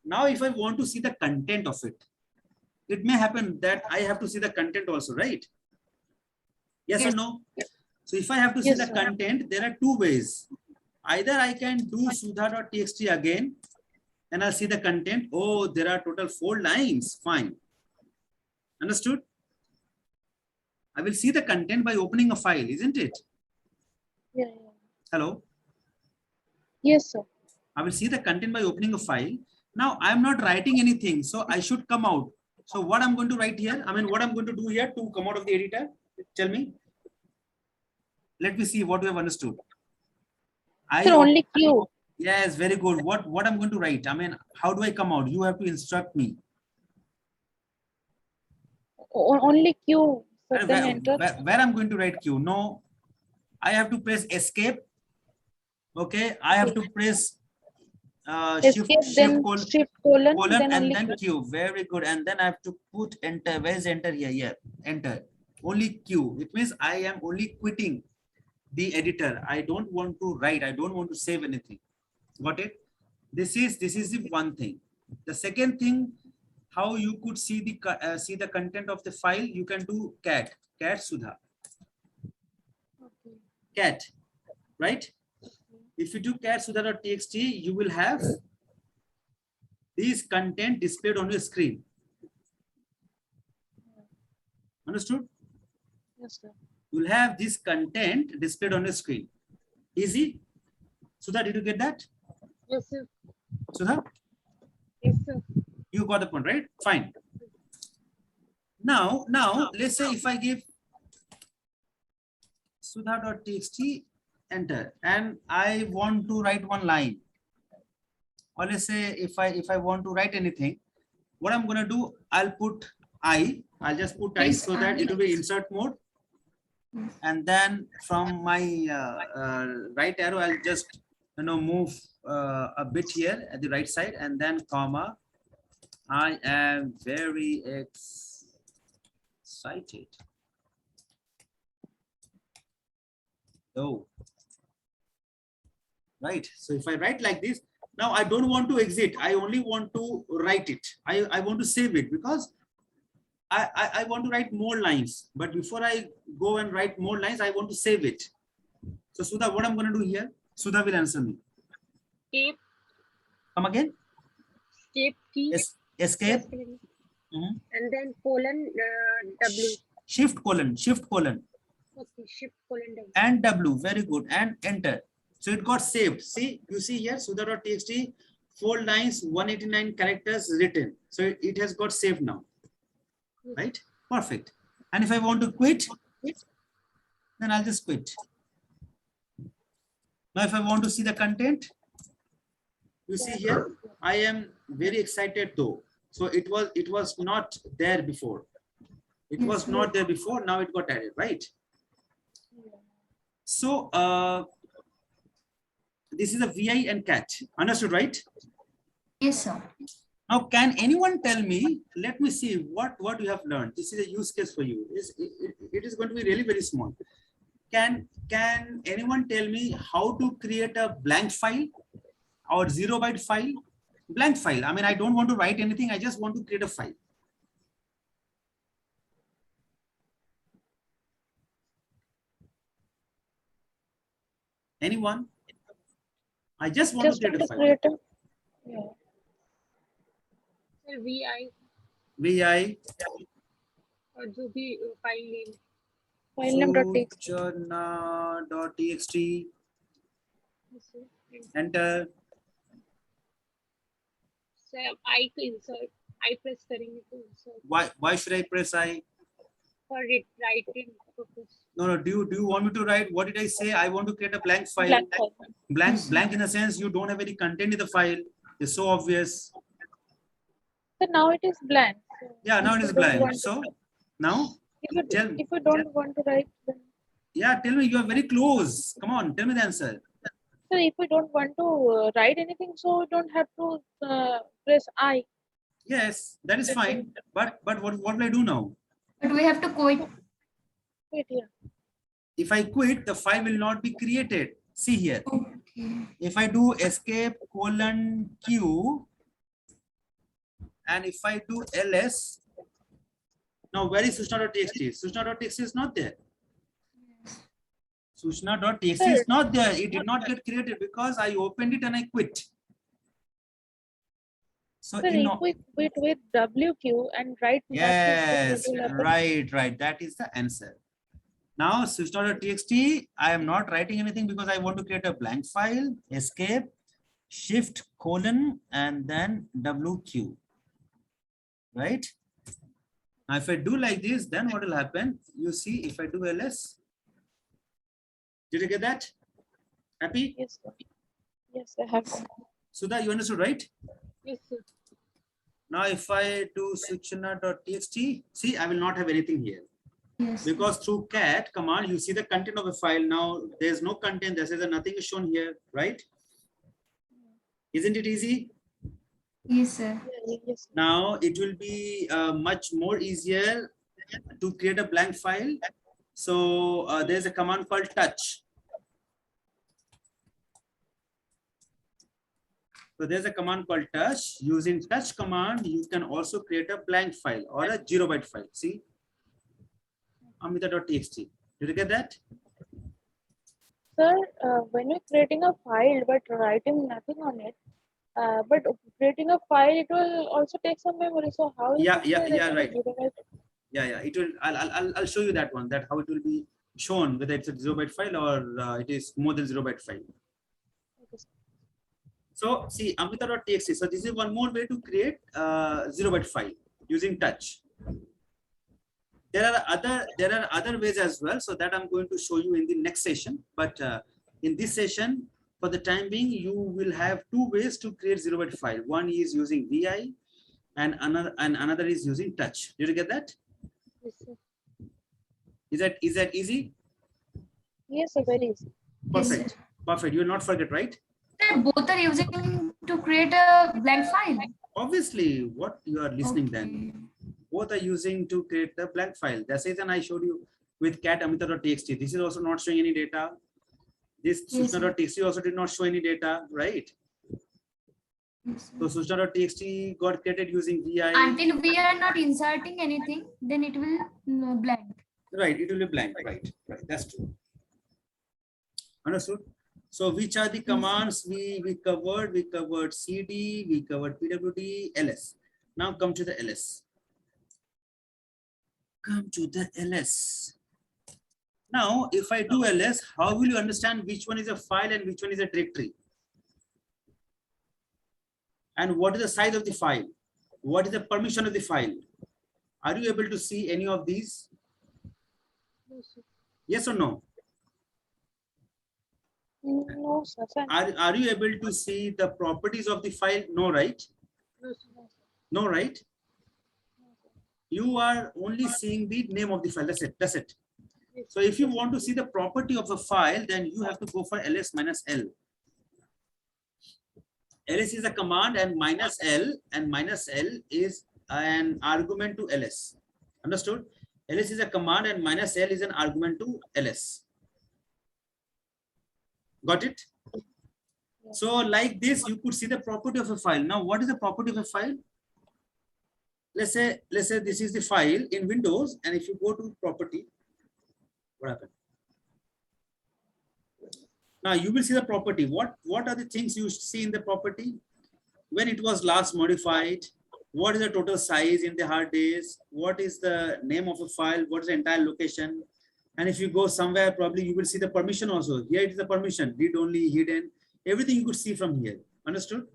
Now, if I want to see the content of it, it may happen that I have to see the content also, right? Yes or Yes. no? So if I have to see Yes, the sir. content, there are 2 ways. Either I can do sudha.txt again and I'll see the content. Oh, there are total 4 lines. Fine. Understood? I will see the content by opening a file, isn't it? Yeah, yeah. Hello? Yes, sir. I will see the content by opening a file. Now I'm not writing anything, so I should come out. So what I'm going to write here, I mean, what I'm going to do here to come out of the editor, tell me. Let me see what you have understood. Sir, only Q. Yes, very good. What I'm going to write? I mean, how do I come out? You have to instruct me. Only Q. So And then enter. where I'm going to write Q? No, I have to press escape. Okay, I have to press Escape, then shift colon, then and only then Q. Q. Very good. And then I have to put enter. Where's enter here? Yeah, enter. Only Q. It means I am only quitting the editor. I don't want to write. I don't want to save anything. Got it? This is the one thing. The second thing, how you could see the content of the file, you can do cat Sudha, Okay. cat, right? If you do cat Sudha.txt, you will have these content displayed on your screen. Understood? Yes, sir. You will have this content displayed on your screen. Easy? Sudha, did you get that? Yes, sir. Sudha, Yes, sir. you got the point, right? Fine. Now, let's say if I give Sudha.txt, enter, and I want to write 1 line, or let's say if I want to write anything, what I'm going to do, I'll just put I Yes, so that it will be insert mode. Yes. And then from my right arrow, I'll just move a bit here at the right side, and then comma. I am very excited. Oh, right. So if I write like this, now I don't want to exit. I only want to write it. I want to save it because I want to write more lines. But before I go and write more lines, I want to save it. So Sudha, what I'm going to do here, Sudha will answer me. Escape, Come again. escape key. Escape. And then colon W. Shift colon. Okay, shift colon W. And W. Very good. And enter. So it got saved. See, you see here, Sudha.txt, 4 lines, 189 characters written. So it has got saved now. Right? Perfect. And if I want to quit, then I'll just quit. Now, if I want to see the content, you see here, I am very excited though. So it was not there before. It was not there before. Now it got added, right? So this is a VI and cat. Understood, right? Yes, sir. Now, can anyone tell me? Let me see what you have learned. This is a use case for you. It is going to be really very small. Can anyone tell me how to create a blank file or 0-byte file? Blank file. I mean, I don't want to write anything. I just want to create a file. Anyone? I just want Just to create want a to file. create a, yeah. Sir VI VI और जो भी file name File name dot txt. Suchana.txt. Enter. Sir I को insert I press करेंगे तो insert Why should I press I? for it writing purpose. No. Do you want me to write? What did I say? I want to create a blank file. Blank file. Blank in the sense you don't have any content in the file. It's so obvious. So now it is blank. So Yeah, now if it you is don't blank. want to- So now, if you, tell- if you don't want to write, then, yeah, tell me, you are very close. Come on, tell me the answer. so if you don't want to write anything, so you don't have to press I. Yes, that is fine. But what will I do now? But we have to quit. Wait here. If I quit, the file will not be created. See here. Okay. If I do escape:Q, and if I do ls, now where is Suchna.txt? Suchna.txt is not there. Suchna.txt is not there. It did not get created because I opened it and I quit. So Sir, if we quit with WQ and write nothing, then yes, what will happen? right. That is the answer. Now Suchna.txt, I am not writing anything because I want to create a blank file. Escape, shift, colon, and then WQ. Right? Now if I do like this, then what will happen? You see, if I do ls, did you get that? Happy? Yes, sir. Yes, I have. Sudha, you understood, right? Yes, sir. Now, if I do Suchna.txt, see, I will not have anything here. yes. Because through cat command, you see the content of a file. Now there's no content. There says that nothing is shown here, right? Isn't it easy? Yes, sir. Yes. Now it will be much more easier to create a blank file. So there's a command called touch. So there's a command called touch. Using touch command, you can also create a blank file or a 0-byte file. See, Amita.txt. Did you get that? Sir, when you're creating a file but writing nothing on it, but creating a file, it will also take some memory. So how? Yeah, you say that right. it is 0-byte? Yeah. It will. I'll show you that one. That how it will be shown whether it's a 0-byte file or it is more than 0-byte file. Okay, sir. So see Amita.txt. So this is one more way to create a 0-byte file using touch. There are other ways as well. So that I'm going to show you in the next session. But in this session, for the time being, you will have two ways to create 0-byte file. One is using VI, and another is using touch. Did you get that? Yes, sir. Is that easy? Yes, sir, very easy. Yes, Perfect. sir. Perfect. You will not forget, right? Sir, both are using to create a blank file. Obviously, what you are listening then. Okay. Both are using to create the blank file. That's the reason I showed you with cat Amita.txt. This is also not showing any data. This Yes, sir. Suchna.txt also did not show any data, right? Yes, So sir. Suchna.txt got created using VI. Until we are not inserting anything, then it will blank. Right, it will be blank. Right. That's true. Understood? So which are the commands we covered? We covered CD, we covered PWD, ls. Now come to the ls. Come to the ls. Now, if I do ls, how will you understand which one is a file and which one is a directory? And what is the size of the file? What is the permission of the file? Are you able to see any of these? No, sir. Yes or no? No, sir. Sir. Are you able to see the properties of the file? No, right? No, sir. No, right? You are only seeing the name of the file. That's it. That's it. Yes. So if you want to see the property of a file, then you have to go for ls minus l. ls is a command and minus l is an argument to ls. Understood? ls is a command and minus l is an argument to ls. Got it? So like this, you could see the property of a file. Now, what is the property of a file? Let's say this is the file in Windows, and if you go to property, what happened? Now you will see the property. What are the things you see in the property? When it was last modified, what is the total size in the hard disk, what is the name of a file, what is the entire location, and if you go somewhere, probably you will see the permission also. Here it is the permission, read only, hidden, everything you could see from here. Understood?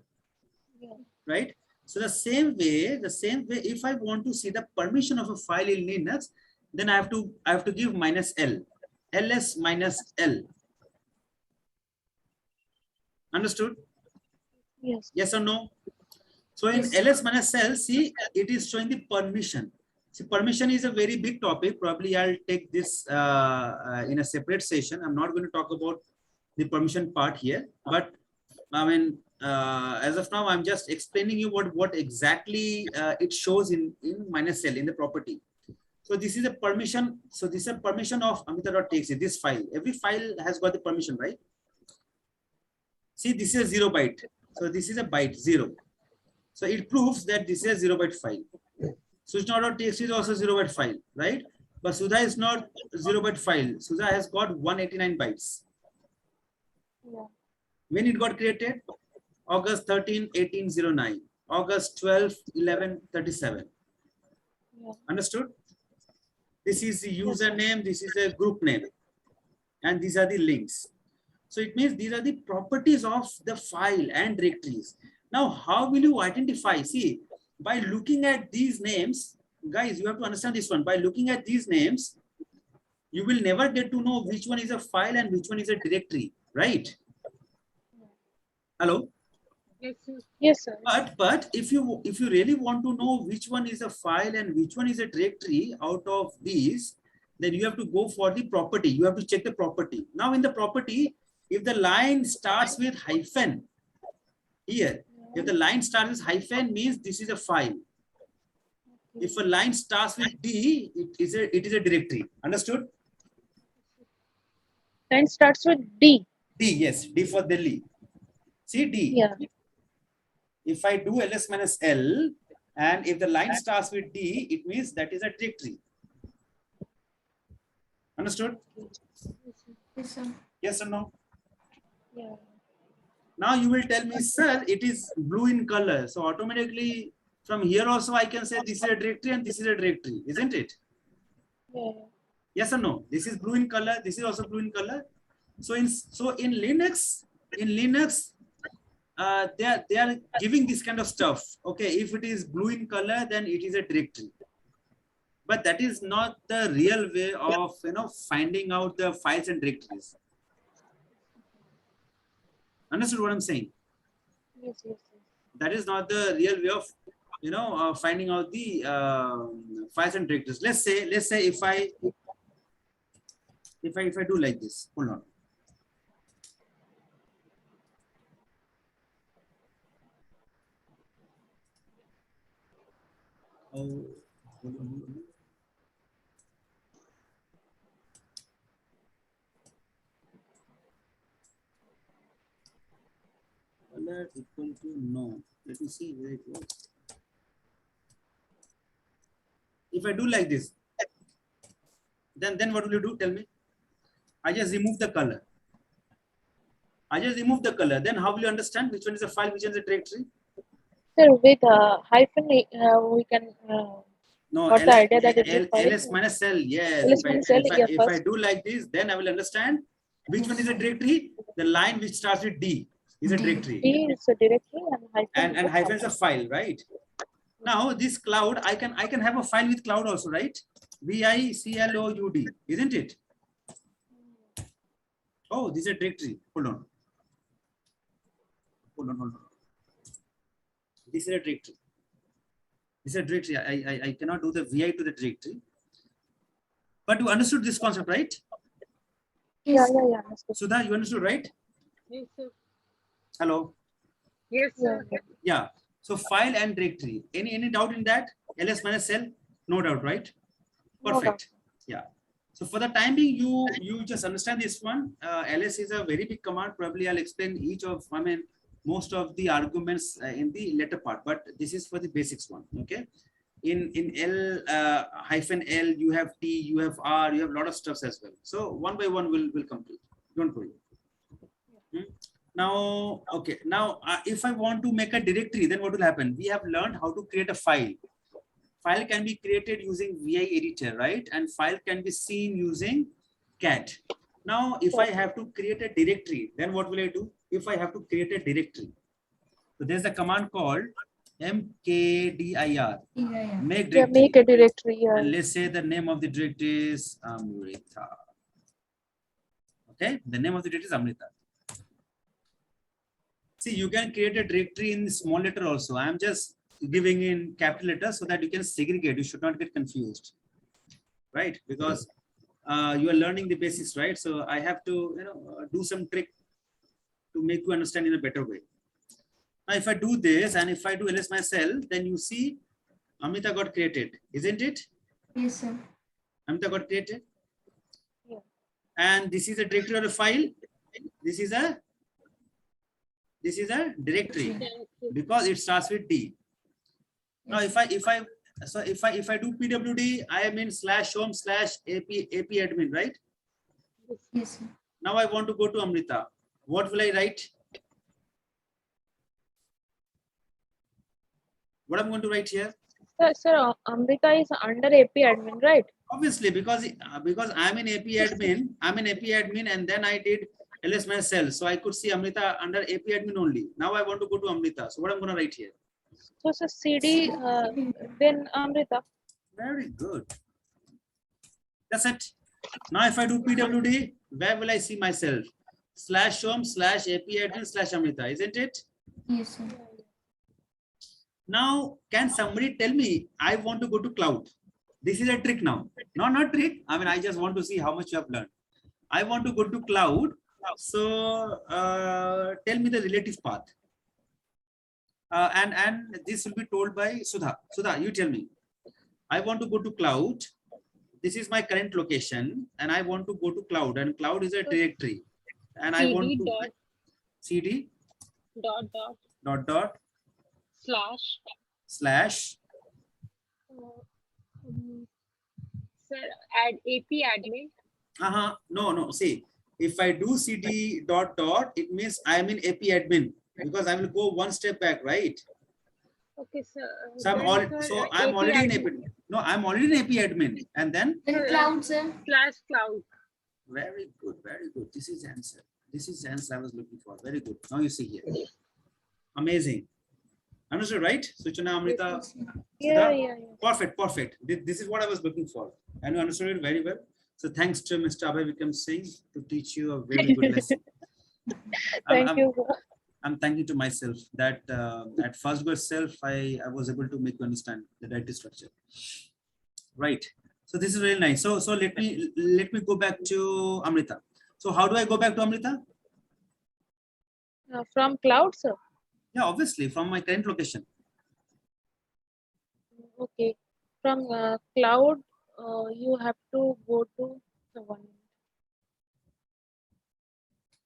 Yeah. Right? So the same way, if I want to see the permission of a file in Linux, then I have to give -L, ls -L. Understood? Yes. Yes or no? So in Yes. ls-l, see, it is showing the permission. See, permission is a very big topic. Probably I'll take this in a separate session. I'm not going to talk about the permission part here, but I mean, as of now, I'm just explaining you what exactly it shows in -L in the property. So this is a permission. So this is a permission of amita.txt, this file. Every file has got the permission, right? See, this is a 0 byte. So this is a byte 0. So it proves that this is a 0 byte file. Sushna.txt is also 0 byte file, right? But Sudha is not 0 byte file. Sudha has got 189 bytes. Yeah. When it got created? August 13, 1809. August 12, 11, 37. Yeah. Understood? This is the username. This is the group name. And these are the links. So it means these are the properties of the file and directories. Now, how will you identify? See, by looking at these names, guys, you have to understand this one. By looking at these names, you will never get to know which one is a file and which one is a directory, right? Hello? Yes, sir. Yes, sir. But if you really want to know which one is a file and which one is a directory out of these, then you have to go for the property. You have to check the property. Now in the property, if the line starts with hyphen here, if the line starts with hyphen, means this is a file. If a line starts with D, it is a directory. Understood? Line starts with D. D, yes, D for Delhi. See D. Yeah. If I do ls-l, and if the line starts with D, it means that is a directory. Understood? Yes, sir. Yes or no? Yeah. Now you will tell me, sir, it is blue in color. So automatically from here also I can say this is a directory and this is a directory, isn't it? Yeah. Yes or no? This is blue in color. This is also blue in color. So in Linux, they are giving this kind of stuff. Okay, if it is blue in color, then it is a directory. But that is not the real way of finding out the files and directories. Understood what I'm saying? Yes, yes, yes. That is not the real way of finding out the files and directories. Let's say if I do like this, hold on. Oh, hold on. Color equal to no. Let me see where it was. If I do like this, then what will you do? Tell me. I just remove the color. Then how will you understand which one is a file, which one is a directory? Sir, with hyphen, we can No, got the idea that it is file. ls-l. Yes. ls-l, yeah, If I first. do like this, then I will understand which one is a directory. The line which starts with D is a directory. D is a directory and hyphen. And hyphen is a file, right? Now this cloud, I can have a file with cloud also, right? VICLOUD, isn't it? Oh, this is a directory. Hold on. This is a directory. I cannot do the VI to the directory. But you understood this concept, right? Yeah. Understood. Sudha, you understood, right? Yes, sir. Hello. Yes, Yeah, sir. yeah. Yeah. So file and directory. Any doubt in that? ls-l? No doubt, right? No doubt. Perfect. Yeah. So for the time being, you just understand this one. ls is a very big command. Probably I'll explain most of the arguments in the later part, but this is for the basics one. Okay. In L-L, you have T, you have R, you have a lot of stuffs as well. So one by one we'll complete. Don't worry. Now, okay. Now, if I want to make a directory, then what will happen? We have learned how to create a file. File can be created using VI editor, right? And file can be seen using cat. Now, if I have to create a directory, then what will I do? If I have to create a directory, so there's a command called mkdir, Yeah. make Yeah, directory. make a directory. Yeah. And let's say the name of the directory is Amrita. Okay, the name of the directory is Amrita. See, you can create a directory in small letter also. I am just giving in capital letters so that you can segregate. You should not get confused, right? Because you are learning the basics, right? So I have to, do some trick to make you understand in a better way. Now, if I do this and if I do ls myself, then you see Amrita got created, isn't it? Yes, sir. Amrita got created. Yeah. And this is a directory or a file. This is a directory because it starts with D. Now, if I do pwd, I am in /home/ap admin, right? Yes, sir. Now I want to go to Amrita. What will I write? What I'm going to write here? Sir, Amrita is under AP admin, right? Obviously, because I'm in AP admin, and then I did ls myself, so I could see Amrita under AP admin only. Now I want to go to Amrita. So what I'm going to write here? So, sir, CD, then Amrita. Very good. That's it. Now, if I do pwd, where will I see myself? /home/ap admin/Amrita, isn't it? Yes, sir. Now, can somebody tell me I want to go to cloud? This is a trick now. No, not trick. I mean, I just want to see how much you have learned. I want to go to cloud. So tell me the relative path. And this will be told by Sudha. Sudha, you tell me. I want to go to cloud. This is my current location, and I want to go to cloud. And cloud is a directory. And I want to cd dot slash sir, add AP admin. No. See, if I do cd dot, it means I am in AP admin because I will go one step back, right? Okay, sir. So I'm already in AP admin. No, I'm already in AP admin. And then Cloud, sir. /cloud. very good. This is answer. This is the answer I was looking for. Very good. Now you see here. Amazing. Understood, right? Suchana, Amrita. Yeah. Perfect. This is what I was looking for. And you understood it very well. So thanks to Mr. Abhay Vikram Singh to teach you a very good lesson. Thank you, sir. I'm thanking to myself that at first go itself, I was able to make you understand the data structure. Right. So this is really nice. So let me go back to Amrita. So how do I go back to Amrita? From cloud, sir. Yeah, obviously from my current location. Okay. From cloud, you have to go to the one.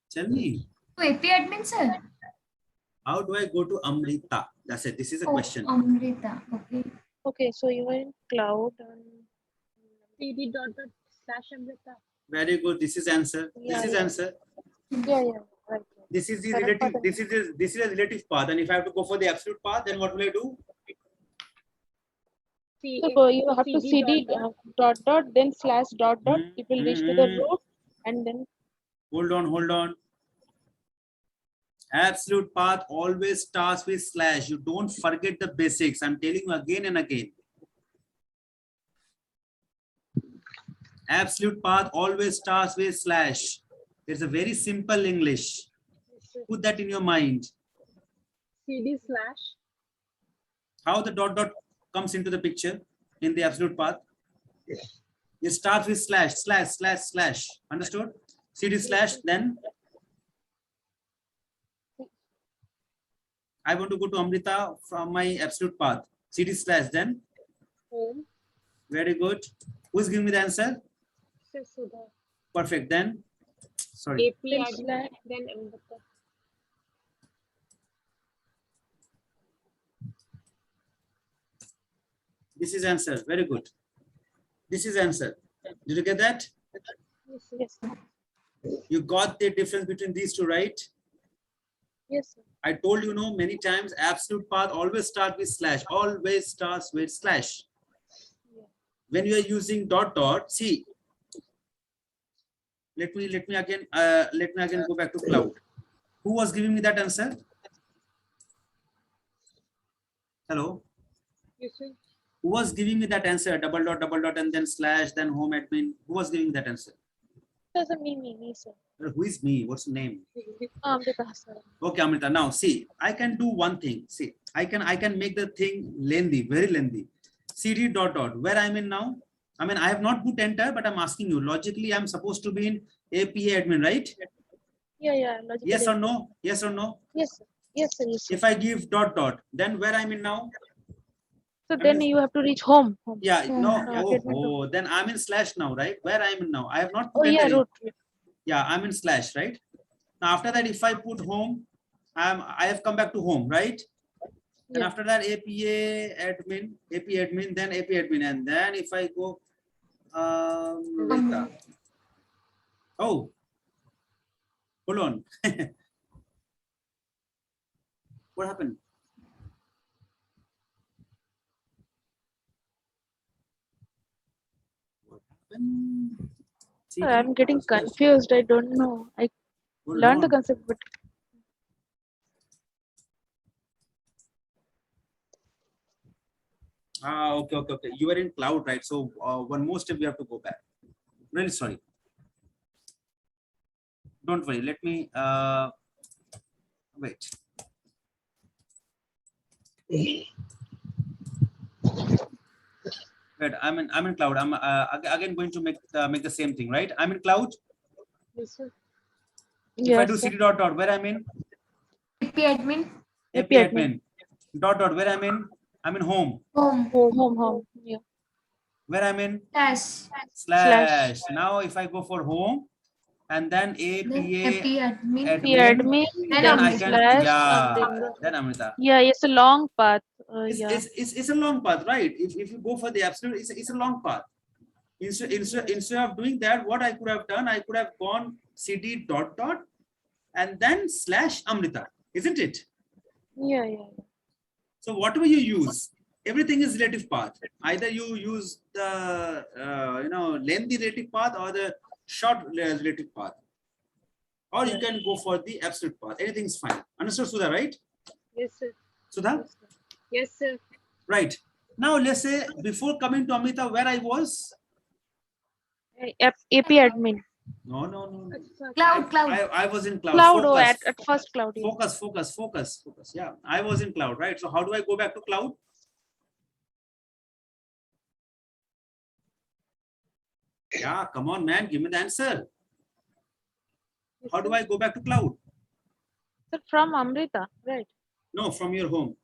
Tell me, To AP admin, sir. how do I go to Amrita? That's it. This is a Oh, question. Amrita. Okay. Okay, so you are in cloud and cd dot /Amrita. Very good. This is answer. Yeah, This is yeah. answer. yeah, right. This is the Correct relative. path. This is a relative path. And if I have to go for the absolute path, then what will I do? So you have to cd dot, then /dot. It will reach to the root and then Hold on. Absolute path always starts with slash. You don't forget the basics. I'm telling you again and again. Absolute path always starts with slash. It's a very simple English. Put that in your mind. cd / How the dot comes into the picture in the absolute path. It starts with slash. Understood? cd / then I want to go to Amrita from my absolute path. cd / then home. very good. Who's giving me the answer? Sir, Sudha. Perfect. Then sorry. AP admin, then Amrita. This is answer. Very good. This is answer. Did you get that? yes. You got the difference between these two, right? Yes, sir. I told you know many times absolute path always start with slash, always starts with slash. Yeah. When you are using dot dot, see, let me again go back to cloud. Who was giving me that answer? Hello, Yes, sir. who was giving me that answer? Double dot and then slash, then home admin. Who was giving that answer? Sir, me, sir. Who is me? What's the name? Amrita, sir. Okay, Amrita. Now see, I can do one thing. See, I can make the thing lengthy, very lengthy. CD dot dot. Where I'm in now? I mean, I have not put enter, but I'm asking you. Logically, I'm supposed to be in APA admin, right? Yeah, logically. Yes or no? Yes or no? Yes, sir. Yes, sir. Yes, sir. If I give dot dot, then where I'm in now? So I then mean, you have to reach home. yeah, no. Get Oh, then I'm in slash now, right? Where I'm in now? I have not Oh put yeah, enter. root. Yeah, I'm in slash, right? Now after that, if I put home, I have come back to home, right? And Yeah. after that, AP admin, then AP admin, and then if I go, Rita. Oh, hold on. What happened? What happened? Sir, I'm getting confused. I don't know. I Hold learned the on. concept, but Okay. You are in cloud, right? So one more step we have to go back. Really sorry. Don't worry. Let me wait. Right. I'm in cloud. I'm again going to make the same thing, right? I'm in cloud. Yes, sir. If I yes, do sir. cd dot dot, where I'm in? AP admin. AP admin. Dot dot, where I'm in? I'm in home. Home. Yeah. Where I'm in? Slash. Slash. Now if I go for home and then Then APA AP admin. Admin, Then then I Amrita. can, slash, yeah, and then Amrita. yeah, it's a long path. It's a long path, right? If you go for the absolute, it's a long path. Instead of doing that, what I could have done, I could have gone cd dot dot and then slash Amrita, isn't it? Yeah. So whatever you use, everything is relative path. Either you use the lengthy relative path or the short relative path, or you can go for the absolute path. Anything is fine. Understood, Sudha, right? Yes, sir. Sudha, Yes, sir. right? Now let's say before coming to Amrita, where I was. AP admin. No. Cloud. I was in cloud. Cloud. Focus. At first cloud. Yeah. Focus. Yeah, I was in cloud, right? So how do I go back to cloud? Yeah, come on, man, give me the answer. How do I go back to cloud? Sir, from Amrita, right? No, from your home.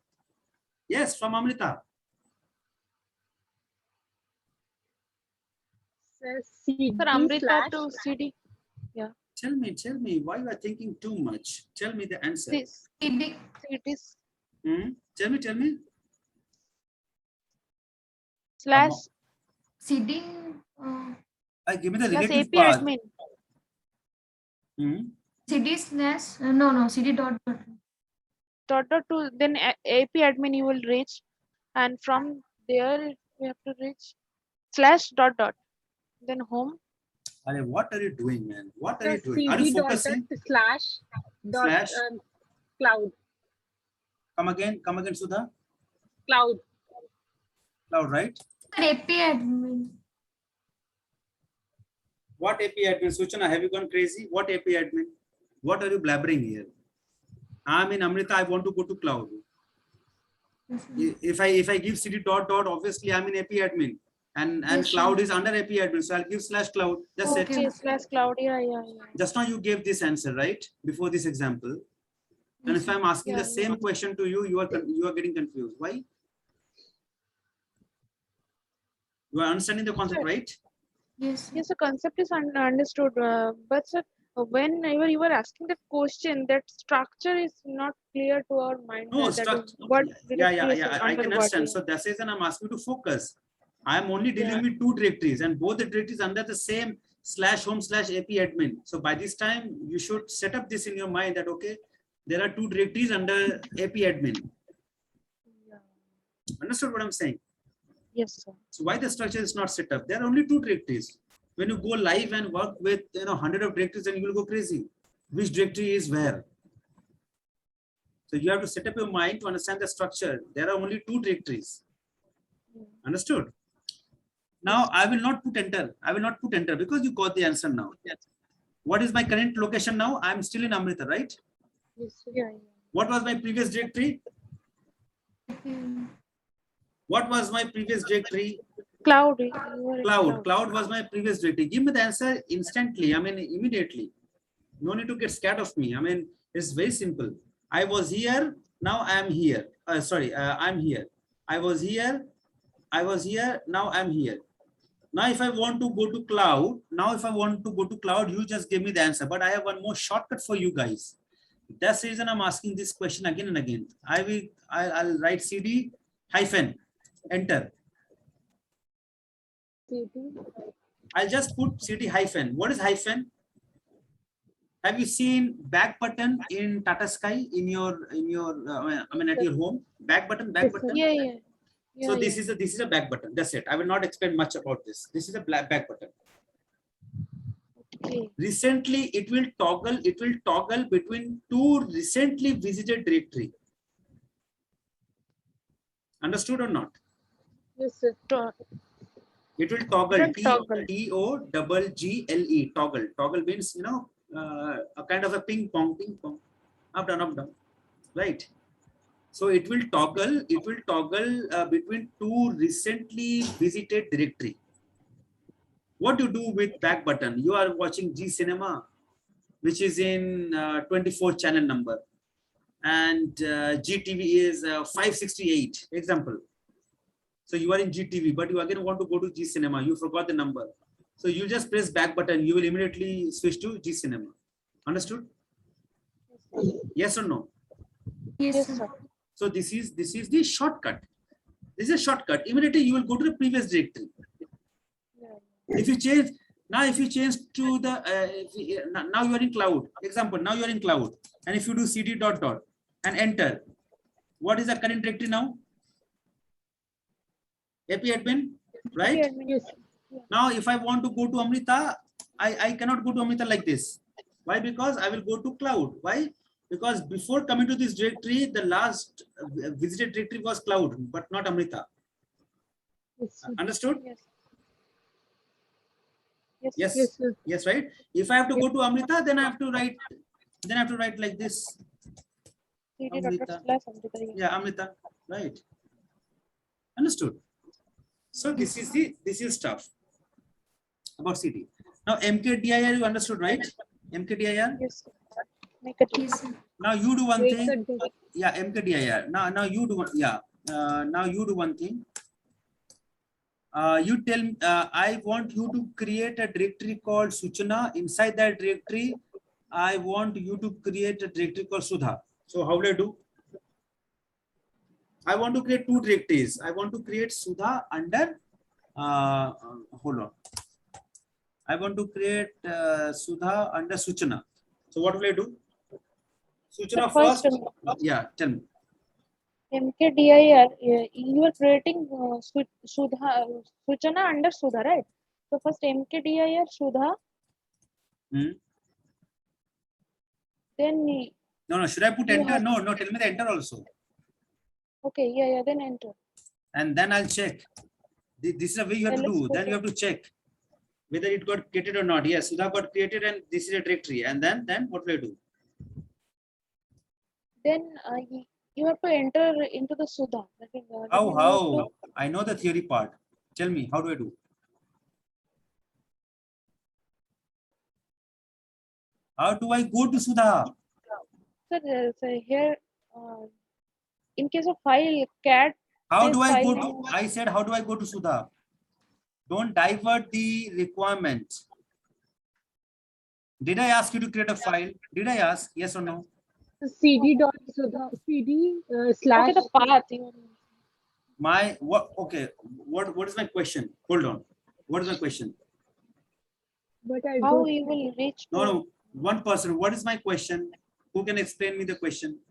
Yes, from Amrita. Sir, CD Sir, Amrita slash. to CD. Tell me why you are thinking too much. Tell me the answer. CD. It is Tell me. slash CD. Give me the slash relative AP path. admin. CD slash. No. CD dot. Dot to then AP admin you will reach, and from there you have to reach slash dot. Then home. What are you doing, man? What are Sir, you doing? Are you CD dot focusing? dot slash dot Slash. cloud. Come again, Sudha. Cloud. Cloud, right? AP admin. What AP admin? Suchana, have you gone crazy? What AP admin? What are you blabbering here? I'm in Amrita. I want to go to cloud. If I give cd dot dot, obviously I'm in AP admin, and Yes, cloud sure. is under AP admin, so I'll give slash cloud. That's it. Okay, slash cloud. Yeah. Just now you gave this answer, right? Before this example. And if I'm asking the same question to you, you are getting confused. Why? You are understanding the concept, right? Yes. Yes, the concept is understood, but sir, whenever you were asking that question, that structure is not clear to our mind. No, That structure. is what Yeah. directory is I can under what, understand. yeah. So that's reason I'm asking you to focus. I am only dealing with two directories, and both the directories under the same slash home slash AP admin. So by this time, you should set up this in your mind that okay, There are 2 directories under AP admin. Yeah. Understood what I'm saying? Yes, sir. So why the structure is not set up? There are only 2 directories. When you go live and work with 100 of directories, then you will go crazy. Which directory is where? So you have to set up your mind to understand the structure. There are only 2 directories. Understood? Now I will not put enter. I will not put enter because you got the answer now. What is my current location now? I'm still in Amrita, right? Yes, sir. Yeah, yeah. What was my previous directory? What was my previous directory? Cloud. You were in Cloud. Cloud was my previous directory. Give me the answer instantly. I mean, immediately. No need to get scared of me. I mean, it's very simple. I was here. Now I am here. I'm here. I was here. I was here. Now I'm here. Now, if I want to go to cloud, you just give me the answer. But I have one more shortcut for you guys. That's the reason I'm asking this question again and again. I'll write CD hyphen enter. CD. I'll just put CD hyphen. What is hyphen? Have you seen back button in Tata Sky in your at your home? Back button. Yes, sir. Yeah, yeah. Yeah, So this yeah. is a back button. That's it. I will not explain much about this. This is a back button. Okay. Recently, it will toggle between 2 recently visited directory. Understood or not? Yes, sir. It will toggle. It will toggle. Toggle. Toggle. Toggle means a kind of a ping pong, up down, right? So it will toggle between 2 recently visited directory. What you do with back button? You are watching G Cinema, which is in 24 channel number, and GTV is 568 example. So you are in GTV, but you again want to go to G Cinema. You forgot the number. So you just press back button. You will immediately switch to G Cinema. Understood? Yes or no? Yes, Yes, sir. sir. So this is the shortcut. This is a shortcut. Immediately you will go to the previous directory. Yeah. If you change to the now you are in cloud. Example, now you are in cloud, and if you do CD ... and enter, what is the current directory now? AP admin, right? Yeah, Yes. Now, if I want to go to Amrita, I cannot go to Amrita like this. Why? Because I will go to cloud. Why? Because before coming to this directory, the last visited directory was cloud, but not Amrita. Yes, sir. Understood? Yes. Yes. Yes. Yes, sir. Yes, right. If I have to go to Amrita, then I have to write. Then I have to write like this. CD Amrita. / Amrita. Yeah, Amrita. Right. Understood. So this is stuff about CD. Now MKDIR you understood, right? MKDIR. Yes. Make it. Yes, sir. Now you do one Break thing. the Yeah, MKDIR. Now you do one. Yeah. Now you do one thing. You tell me. I want you to create a directory called Suchana. Inside that directory, I want you to create a directory called Sudha. So how will I do? I want to create 2 directories. I want to create Sudha under. Hold on. I want to create Sudha under Suchana. So what will I do? Suchana First, first. Yeah, tell me. MKDIR, you are creating Suchana under Sudha, right? So first MKDIR Sudha, Hmm. then No. Should I put You enter? have- No. Tell me the enter also. okay, yeah, then enter. And then I'll check. This is the way you have to Then let's do. go Then you have to check whether it got created or not. Yes, Sudha got created, and this is a directory. And then what will I do? Then you have to enter into the Sudha. That is, then you have How? to- I know the theory part. Tell me, how do I do? How do I go to Sudha? Sir, so here, in case of file cat, How This do I go file- to? I said, how do I go to Sudha? Don't divert the requirement. Did I ask you to create a file? Did I ask? Yes or no? CD dot Sudha CD slash okay, the path. My what? Okay. What is my question? Hold on. What is my question? but I How don't you will reach to No. One person. What is my question? Who can explain me the question?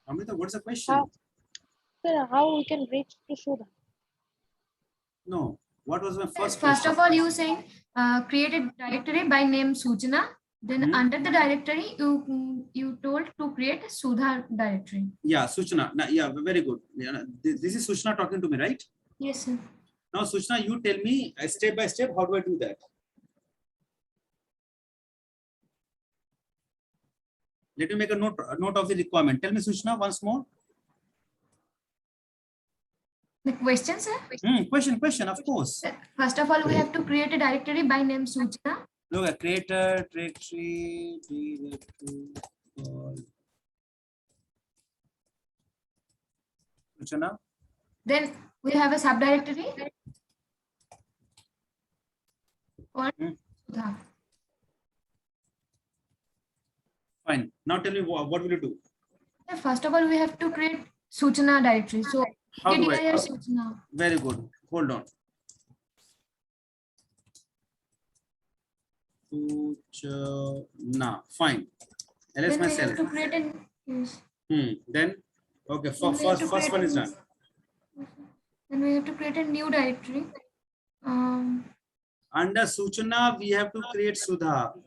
Amrita, what's the question? Sir, how we can reach to Sudha? No. What was my first First question? of all, you saying create a directory by name Suchana. Then Hmm. under the directory, you told to create a Sudha directory. Yeah, Suchna. Yeah, very good. Yeah, this is Suchna talking to me, right? Yes, sir. Now, Suchna, you tell me step by step, how do I do that? Let me make a note of the requirement. Tell me, Suchna, once more. The question, sir. Question, of course. First of all, we have to create a directory by name Suchana. Look at creator, directory, Suchna. Then we have a subdirectory called Sudha. Fine. Now tell me what will you do? First of all, we have to create Suchana directory. So How do I? KDIR Suchana. Very good. Hold on. Suchna. Fine. LS Then we have myself. to create an yes. Then okay. Then we have to First create one a- is done. Then we have to create a new directory. Under Suchana, we have to create Sudha. So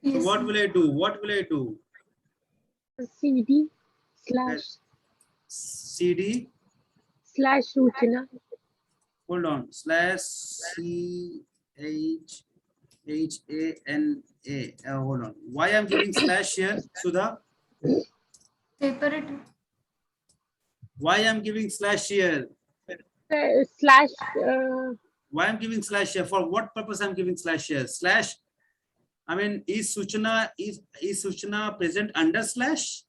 Yes. what will I do? What will I do? CD CD. / Suchana. Hold on. /CHHANA. Hold on. Why I'm giving slash here, Sudha? Separate. Why I'm giving slash here? Why I'm giving slash here? For what purpose I'm giving slash here? Slash. I mean, is Suchana present under slash?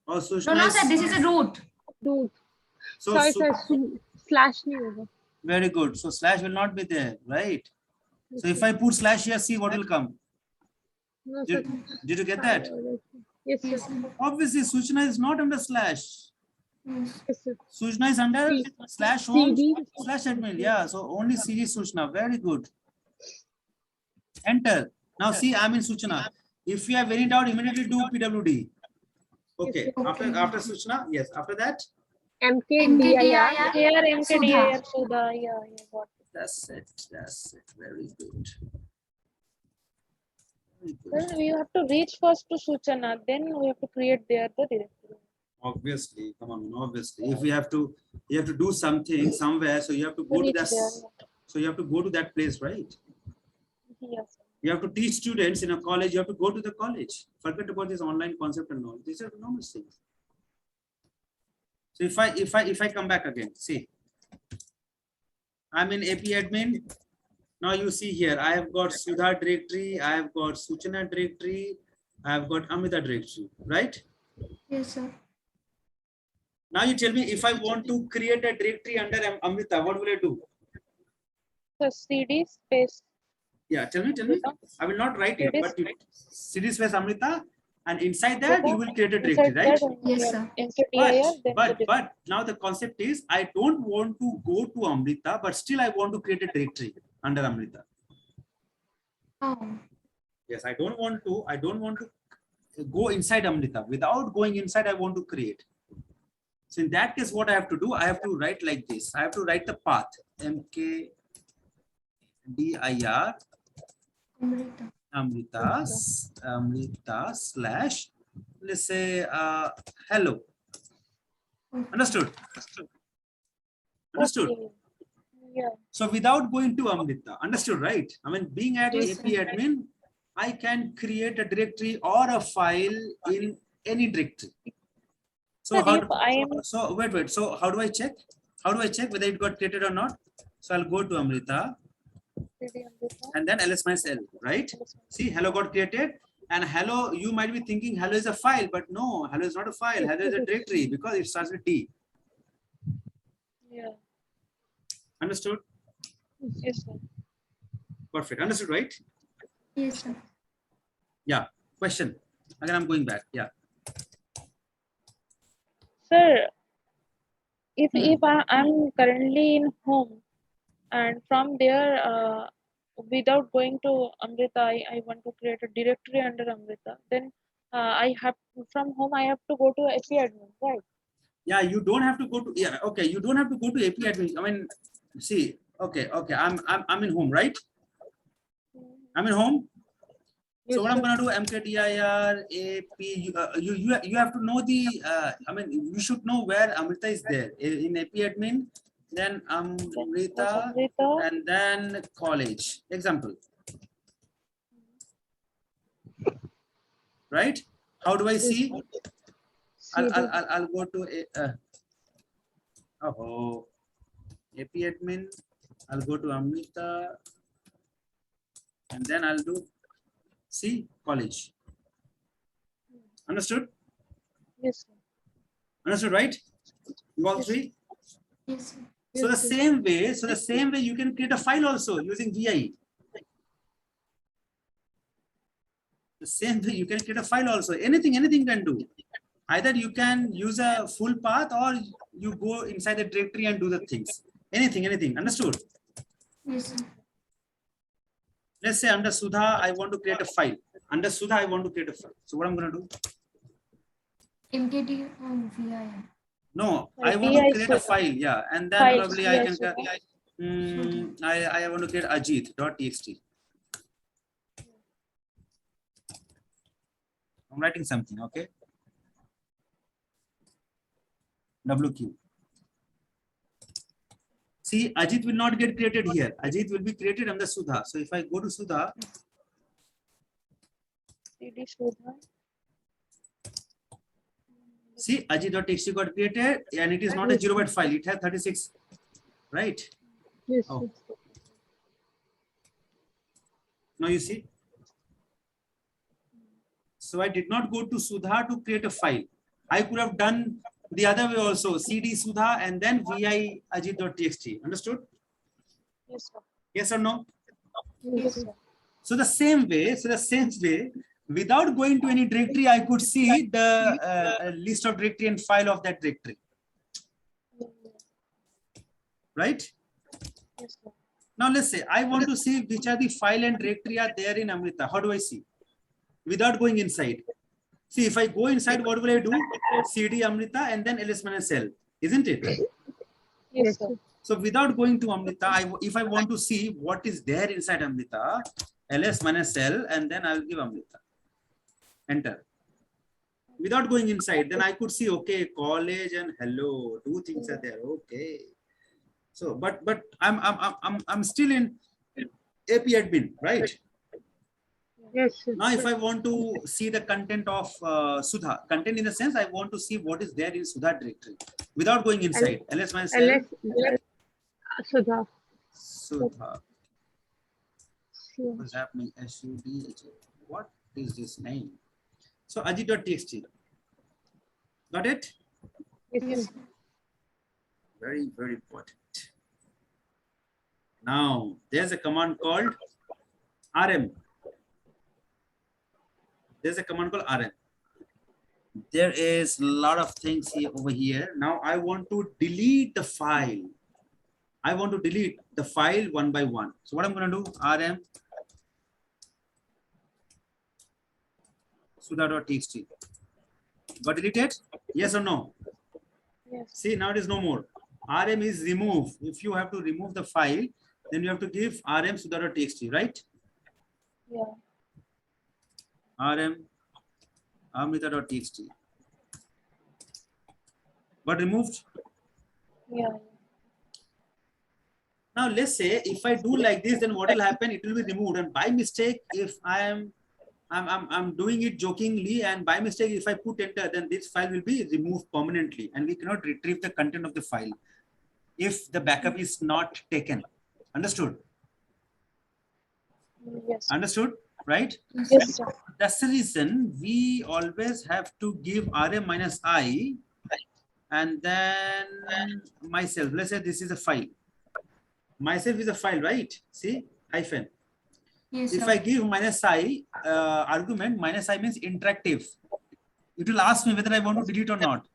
Or Suchana No, no, is- sir. This is a root. Root. So, Sorry, Su- sir. Slash नहीं होगा. very good. So slash will not be there, right? So if I put slash here, see what will come. No, sir. Did you get that? Yes, sir. Yes, sir. Obviously, Suchana is not under slash. Yes. Yes, sir. Suchana is under C- slash home CD. slash admin. Yeah, so only CD Suchana. Very good. Enter. Now see, I'm in Suchana. If you have any doubt, immediately do PWD. Okay. Yes, sir. After Suchana, yes. After that, MKDIR. Here Sudha. MKDIR Sudha. Yeah, got it. that's it. That's it. Very good. Very good. Then we have to reach first to Suchana. Then we have to create there the directory. Obviously, come on. Obviously, if you have to do something somewhere, so you have to go to Reach that. there. So you have to go to that place, right? Yes. You have to teach students in a college. You have to go to the college. Forget about this online concept and all. These are enormous things. So if I come back again, see, I'm in AP admin. Now you see here, I have got Sudha directory. I have got Suchana directory. I have got Amrita directory, right? Yes, sir. Now you tell me if I want to create a directory under Amrita, what will I do? So CD space. Yeah, tell me. I will not write it, but you CD space Amrita, and inside that you will create a directory, right? Yes, sir. MKDIR. Then the But now the concept is I don't want to go to Amrita, but still I want to create a directory under Amrita. Oh. Yes, I don't want to go inside Amrita. Without going inside, I want to create. So in that case, what I have to do, I have to write like this. I have to write the path MKDIR Amrita. Amrita slash, let's say hello. Understood? Understood? Okay. Yeah. So without going to Amrita, understood, right? I mean, being at Yes, AP admin, I can create a directory or a file in any directory. So Sir, how if I am so wait. So how do I check? How do I check whether it got created or not? So I'll go to Amrita CD Amrita. and then ls minus l, right? See, hello got created. And hello, you might be thinking hello is a file, but no, hello is not a file. Hello is a directory because it starts with D. Yeah. Understood? Yes, sir. Perfect. Understood, right? Yes, sir. Yeah. Question. Again, I'm going back. Yeah. Sir, if I'm currently in home and from there without going to Amrita, I want to create a directory under Amrita, then I have from home I have to go to AP admin, right? Yeah, you don't have to go to, yeah, okay, you don't have to go to AP admin. I mean, see, okay, I'm in home, right? I'm in home. So what I'm gonna do, mkdir AP, you have to know the, I mean, you should know where Amrita is there in AP admin, then Amrita, Amrita, and then college. Example, right? How do I see? I'll go to AP admin. I'll go to Amrita, and then I'll do C college. Understood? yes, sir. Understood, right? You all Yes. three? Yes, sir. So the same way, you can create a file also using VI. The same way you can create a file also. Anything can do. Either you can use a full path or you go inside the directory and do the things. Anything. Understood? Yes, sir. Let's say under Sudha, I want to create a file. Under Sudha, I want to create a file. So what I'm going to do? MKT and VIM. No, Right, I want to VI create a Sudha. file. Yeah, and then Files, probably I VI can. Sudha. I want to create ajit.txt. I'm writing something, okay? WQ. See, Ajit will not get created here. Ajit will be created under Sudha. So if I go to Sudha, CD Sudha. see, Ajit.txt got created and it is not a 0 byte file. It has 36, right? Yes. Oh. Now you see. So I did not go to Sudha to create a file. I could have done the other way also, CD Sudha and then vi ajit.txt. Understood? Yes, sir. Yes or no? Yes, sir. So the same way, without going to any directory, I could see the list of directory and file of that directory. Right? Yes, sir. Now let's say I want to see which are the file and directory are there in Amrita. How do I see? Without going inside. See, if I go inside, what will I do? CD Amrita and then ls-l, isn't it? Yes, sir. So without going to Amrita, if I want to see what is there inside Amrita, ls-l, and then I'll give Amrita. Enter. Without going inside, then I could see, okay, college and hello, two things are there. Okay. So, but I'm still in AP admin, right? Yes, sir. Now, if I want to see the content of Sudha, content in the sense I want to see what is there in Sudha directory without going inside. ls-l, Sudha. Sudha. What's happening? SUD. What is this name? So ajit.txt. Got it? Yes, Very, very important. Now, there's a command called rm. There's a command called rm. There is a lot of things here over here. Now, I want to delete the file. I want to delete the file one by one. So what I'm going to do, rm sudha.txt. Got deleted? Yes or no? yes. See, now it is no more. rm is remove. If you have to remove the file, then you have to give rm sudha.txt, right? Yeah. rm amrita.txt. Got removed? Yeah. Now let's say if I do like this, then what will happen? It will be removed. And by mistake, if I'm doing it jokingly, and by mistake, if I put enter, then this file will be removed permanently, and we cannot retrieve the content of the file if the backup is not taken. Understood? Yes. Understood? Right? Yes, sir. That's the reason we always have to give rm minus I and then myself. Let's say this is a file. Myself is a file, right? See, hyphen. Yes, If sir. I give minus I argument, minus I means interactive. It will ask me whether I want to delete or not.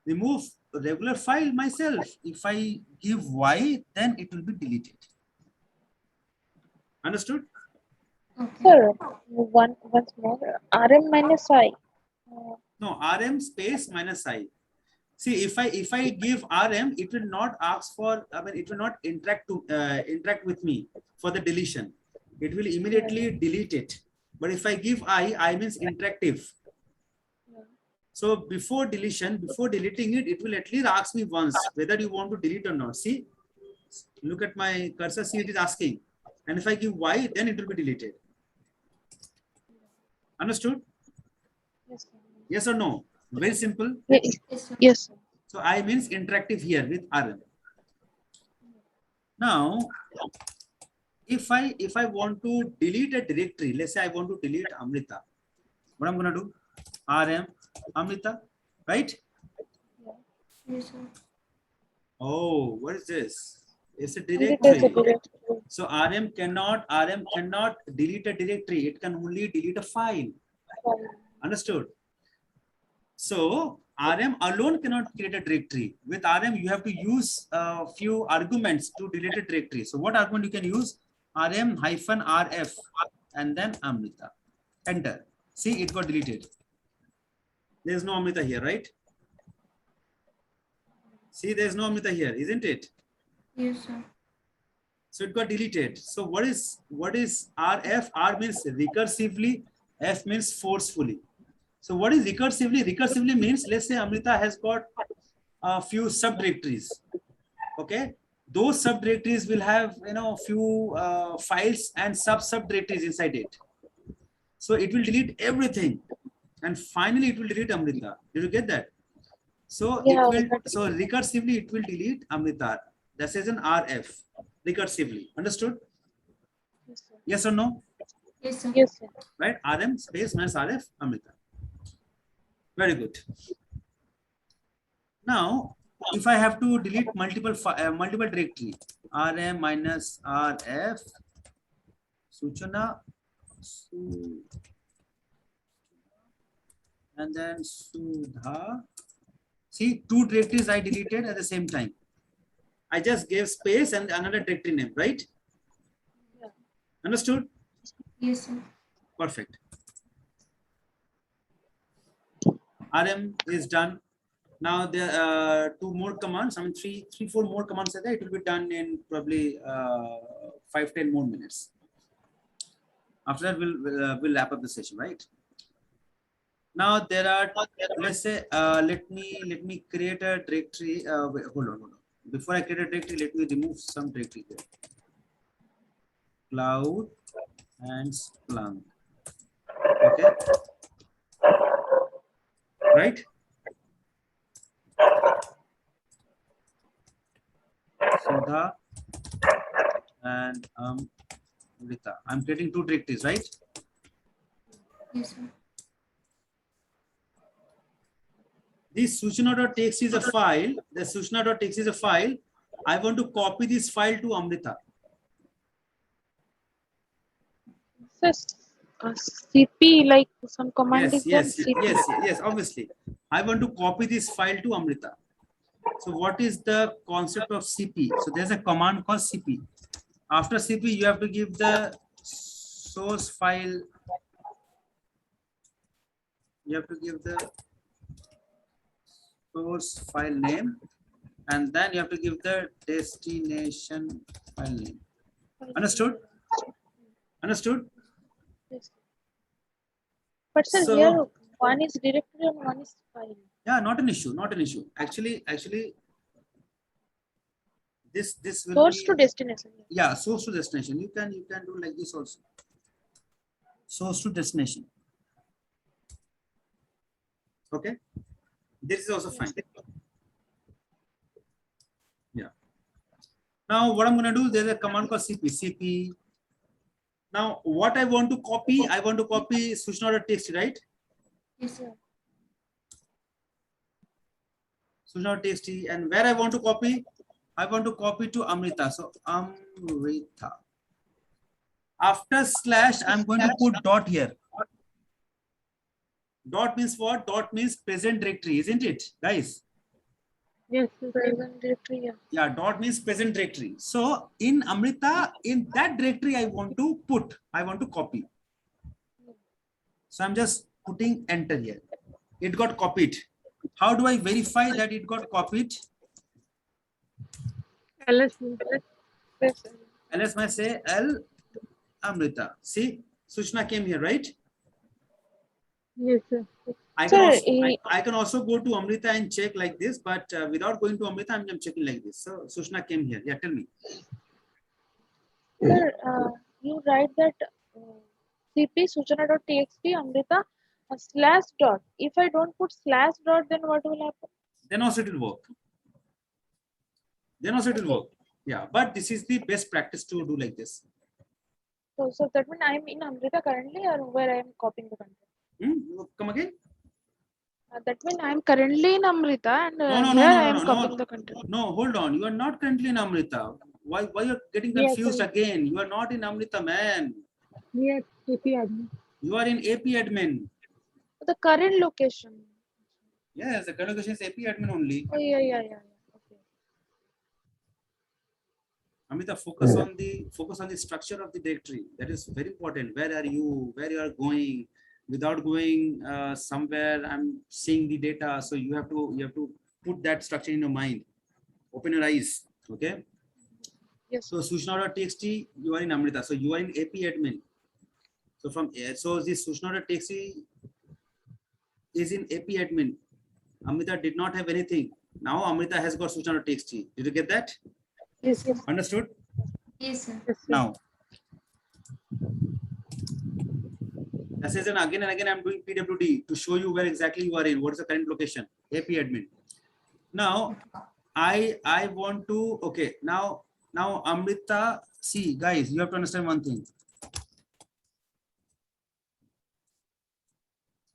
Remove regular file myself. If I give Y, then it will be deleted. Understood? Okay. Sir, once more. RM minus I. No, RM space minus I. See, if I give RM, it will not ask for, I mean, it will not interact with me for the deletion. It will immediately delete it. But if I give I means interactive. So before deletion, before deleting it, it will at least ask me once whether you want to delete or not. See, look at my cursor, see it is asking. And if I give Y, then it will be deleted. Understood? Yes, sir. Yes or no? Very simple. Yes, Yes, sir. yes, sir. So I means interactive here with RM. Now, if I want to delete a directory, let's say I want to delete Amrita, what I'm gonna do? RM Amrita, right? Yes, sir. Oh, what is this? It's a It is a directory. directory. So RM cannot delete a directory. It can only delete a file. Understood? So RM alone cannot create a directory. With RM, you have to use a few arguments to delete a directory. So what argument you can use? RM-RF and then Amrita. Enter. See, it got deleted. There's no Amrita here, right? See, there's no Amrita here, isn't it? Yes, sir. So it got deleted. So what is RF? R means recursively, F means forcefully. So what is recursively? Recursively means, let's say Amrita has got a few subdirectories. Okay, those subdirectories will have few files and subdirectories inside it. So it will delete everything, and finally it will delete Amrita. Did you get that? So Yeah, it will. So recursively it will delete Amrita. That is an RF. Recursively. Understood? Yes, sir. Yes or no? Yes, sir. Yes, sir. Right? RM space minus RF Amrita. Very good. Now, if I have to delete multiple directory, RM minus RF, Suchana, and then Sudha. See, two directories I deleted at the same time. I just gave space and another directory name, right? Yeah. Understood? Yes, sir. Perfect. RM is done. Now there are two more commands. I mean, three, four more commands are there. It will be done in probably 5-10 more minutes. After that, we'll wrap up the session, right? Now there are, let's say, let me create a directory. Wait, hold on. Before I create a directory, let me remove some directory there. Cloud and Splunk. Okay. Right? Sudha and Rita. I'm creating two directories, right? Yes, sir. This Suchana.txt is a file. The Suchana.txt is a file. I want to copy this file to Amrita. Sir, CP, like some command Yes, is there. yes, CP. yes, obviously. I want to copy this file to Amrita. So what is the concept of CP? So there's a command called CP. After CP, you have to give the source file. You have to give the source file name, and then you have to give the destination file name. Understood? Understood? Yes. But sir, So- here one is directory and one is file. Yeah, not an issue, not an issue. Actually, this will Source be, to destination. yeah, source to destination. You can do like this also. Source to destination. Okay. This is also fine. Yeah. Now what I'm going to do, there's a command called CP. Now what I want to copy Suchana.txt, right? Yes, sir. Suchana.txt, and where I want to copy? I want to copy to Amrita. So Amrita. After slash, I'm going to put dot here. Dot means what? Dot means present directory, isn't it, guys? Yes, sir. Present directory. Yeah. Yeah, dot means present directory. So in Amrita, in that directory, I want to copy. So I'm just putting enter here. It got copied. How do I verify that it got copied? LS. Present. Unless I say L Amrita. See, Sushna came here, right? Yes, sir. I Sir, can also he- I can also go to Amrita and check like this, but without going to Amrita, I'm checking like this. So Sushna came here. Yeah, tell me. Sir, you write that cp suchana.txt Amrita slash dot. If I don't put slash dot, then what will happen? Then also it will work. Then also it will work. Yeah, but this is the best practice to do like this. So that means I'm in Amrita currently, or where I am copying the content. Come again? That means I'm currently in Amrita, and No, no, here no, I no, am no, copying no. the content. No, hold on. You are not currently in Amrita. Why you're getting Yes, confused sir. again? You are not in Amrita, man. Yes, AP admin. You are in AP admin. The current location. Yes, the current location is AP admin only. Oh yeah. Okay. Amrita, focus on the structure of the directory. That is very important. Where are you? Where you are going? Without going somewhere, I'm seeing the data. So you have to put that structure in your mind. Open your eyes. Okay. Yes. So Sushna.txt, you are in Amrita. So you are in AP admin. So so this Sushna.txt is in AP admin. Amrita did not have anything. Now Amrita has got Sushna.txt. Did you get that? Yes. Understood? Yes, sir. Yes, sir. Now, this is again and again I'm doing PWD to show you where exactly you are in. What is the current location? AP admin. Now, I want to, okay, now Amrita, see guys, you have to understand one thing.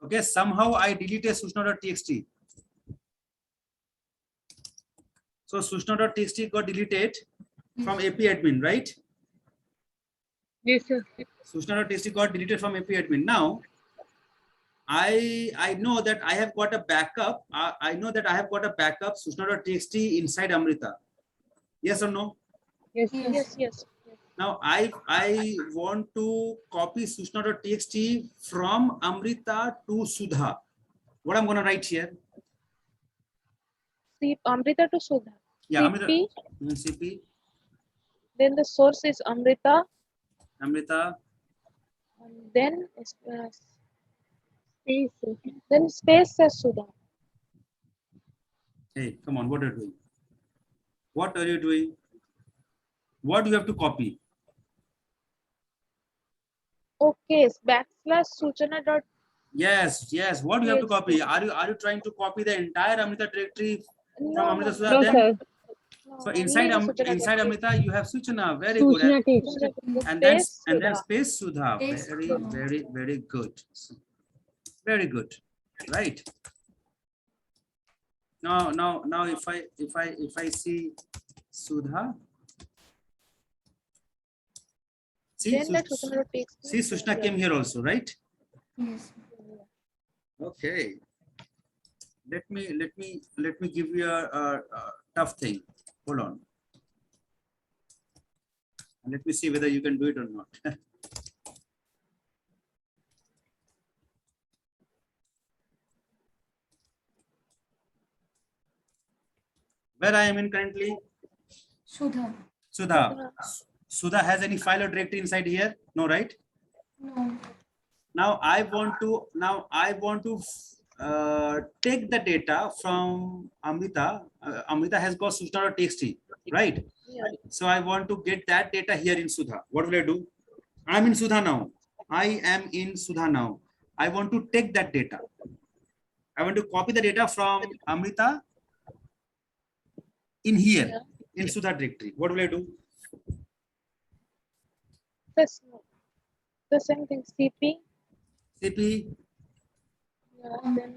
Okay, somehow I deleted Sushna.txt. So Sushna.txt got deleted from AP admin, right? Yes, sir. Sushna.txt got deleted from AP admin. Now, I know that I have got a backup. I know that I have got a backup Sushna.txt inside Amrita. Yes or no? Yes, sir. Yes. Now I want to copy Sushna.txt from Amrita to Sudha. What I'm gonna write here? See, Amrita to Sudha. Yeah, Amrita. CP, CP, then the source is Amrita, Amrita. and then Space, sir. then space says Sudha. Hey, come on, what are you doing? What are you doing? What do you have to copy? Okay, backslash Suchana dot. Yes. What do you have to Yes. copy? Are you trying to copy the entire Amrita directory from No, Amrita Sudha? No, Then? sir. So only inside Suchana inside dot Amrita you have Suchana. Very Sushna good. text. And then Sudha. space Sudha. Space Very Sudha. very good. Very good. Right. Now if I see Sudha. See, Then that Suchana dot txt. see Sushna came here also, right? Yes. Okay. Let me give you a tough thing. Hold on. And let me see whether you can do it or not. Where I am in currently? Sudha. Sudha. Sudha has any file or directory inside here? No, right? No. Now I want to take the data from Amrita. Amrita has got Sushna.txt, right? Yeah. So I want to get that data here in Sudha. What will I do? I'm in Sudha now. I am in Sudha now. I want to take that data. I want to copy the data from Amrita in here, in Sudha directory. What will I do? The same thing. CP. CP. Yeah, then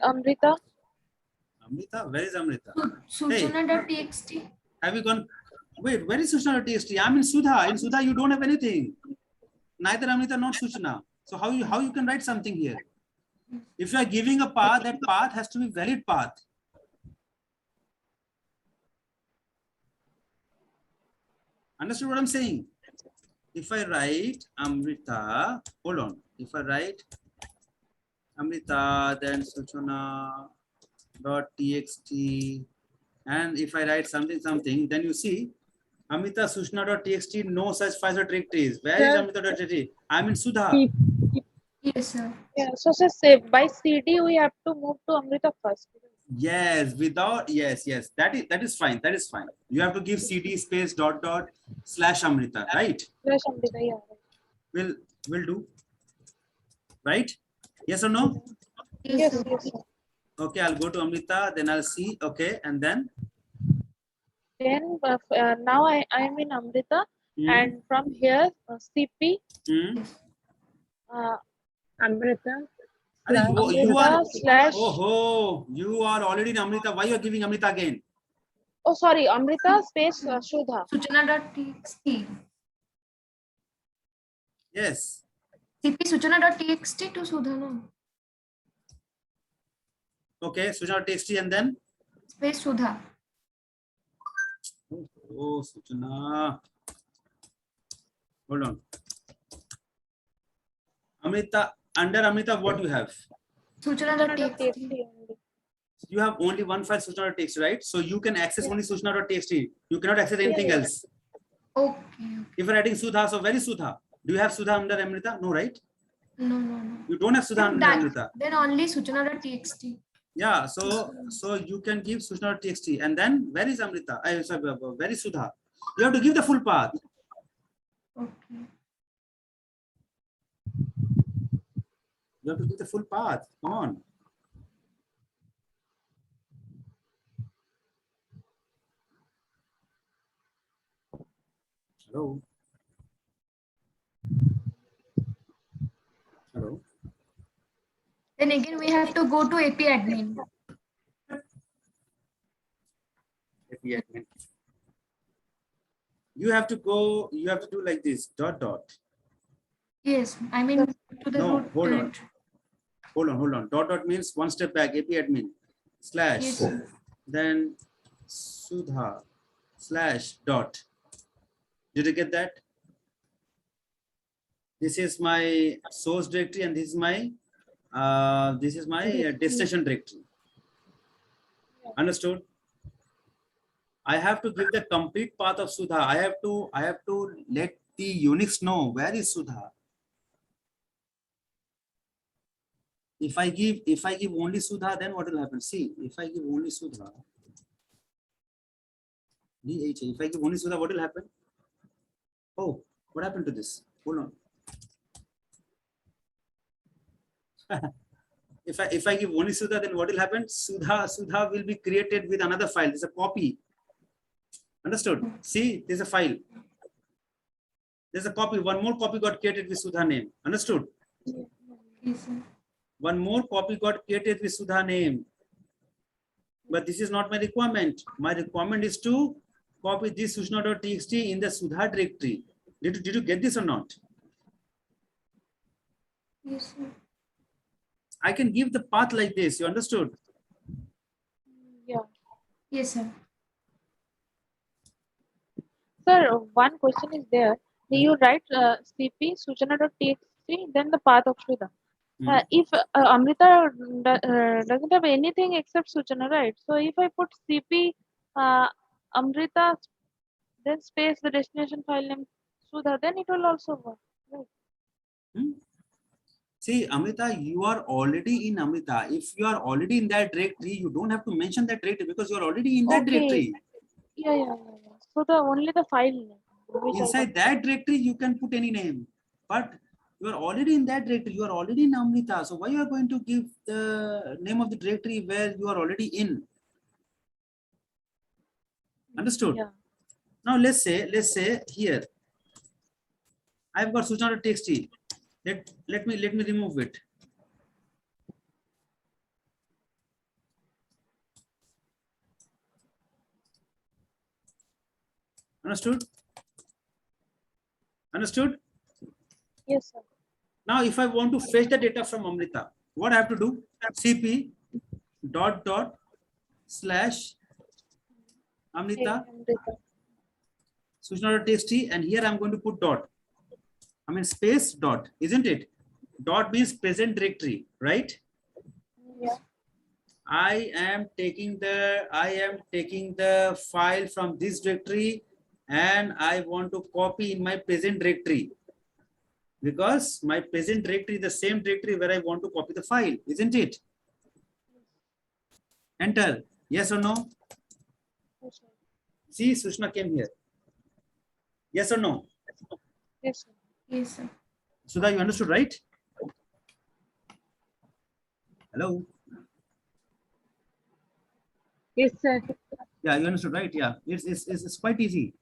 Amrita. Amrita, where is Amrita? Suchana.txt. Have you gone? Wait, where is Sushna.txt? I'm in Sudha. In Sudha, you don't have anything. Neither Amrita nor Sushna. So how you can write something here? If you are giving a path, that path has to be valid path. Understood what I'm saying? If I write Amrita, hold on. If I write Amrita, then Suchana dot txt, and if I write something, then you see Amrita Suchana dot txt, no such files or directories. Where is Sir. Amrita dot txt? I'm in Sudha. Yes, sir. Yeah. So say by CD we have to move to Amrita first. Yes, without yes. That is fine. That is fine. You have to give cd space dot dot slash Amrita, right? Slash Amrita. Yeah. Will do. Right? Yes or no? Yes, Yes. sir. Yes. Sir. Okay, I'll go to Amrita, then I'll see. Okay, and then Then now I am in Amrita, Hmm, and from here CP hmm. Amrita. Are you are Amrita slash. oh you are already in Amrita. Why you are giving Amrita again? Oh, sorry, Amrita space Shudha. Suchana.txt. Yes. CP Suchana.txt to Sudha, no? Okay, Sujana txt and then Space Sudha. oh Sujana. Hold on. Amrita, under Amrita, what you have? Suchana.txt. You have only one file Sujana.txt, right? So you can access only Sujana.txt. You cannot access anything Yeah. else. Okay. If you're writing Sudha, so where is Sudha? Do you have Sudha under Amrita? No, right? No, no, no. You don't have Sudha under Amrita. Then only Suchana.txt. Yeah, so you can give Sujana.txt and then where is Amrita? Sorry, where is Sudha? You have to give the full path. Okay. You have to give the full path. Come on. Hello. Hello. Then again, we have to go to AP admin. API admin. You have to go, you have to do like this, dot dot. Yes, I mean to the No, root hold on. directory. Hold on. Dot dot means one step back, API admin slash, Yes, sir. then Sudha slash dot. Did you get that? This is my source directory and this is my destination directory. Understood? I have to give the complete path of Sudha. I have to let the Unix know where is Sudha. If I give only Sudha, then what will happen? See, if I give only Sudha, if I give only Sudha, what will happen? Oh, what happened to this? Hold on. If I give only Sudha, then what will happen? Sudha will be created with another file. It's a copy. Understood? See, there's a file. There's a copy. One more copy got created with Sudha name. Understood? Yes, sir. One more copy got created with Sudha name. But this is not my requirement. My requirement is to copy this Suchana.txt in the Sudha directory. Did you get this or not? Yes, sir. I can give the path like this. You understood? Yeah. Yes, sir. Sir, one question is there. You write CP Suchana.txt, then the path of Shudha. If Amrita doesn't have anything except Suchana, right? So if I put CP Amrita, then space the destination file name Sudha, then it will also work. Right? See, Amrita, you are already in Amrita. If you are already in that directory, you don't have to mention that directory because you are already in that Okay. directory. Yeah. So only the file name. which I Inside that directory, you can put any name. But you are already in that directory. You are already in Amrita. So why you are going to give the name of the directory where you are already in? Understood? Yeah. Now let's say here, I've got Suchana.txt. Let me remove it. Understood? Understood? Yes, sir. Now, if I want to fetch the data from Amrita, what I have to do? CP dot dot slash Amrita. Amrita. Suchna.txt, and here I'm going to put dot. I mean space dot, isn't it? Dot means present directory, right? Yeah. I am taking the file from this directory and I want to copy in my present directory, because my present directory is the same directory where I want to copy the file, isn't it? Enter. Yes or no? Yes, sir. See, Sushma came here. Yes or no? Yes, sir. Yes, sir. Sudha, you understood, right? Hello? Yes, sir. Yeah, you understood, right? Yeah, it's quite easy.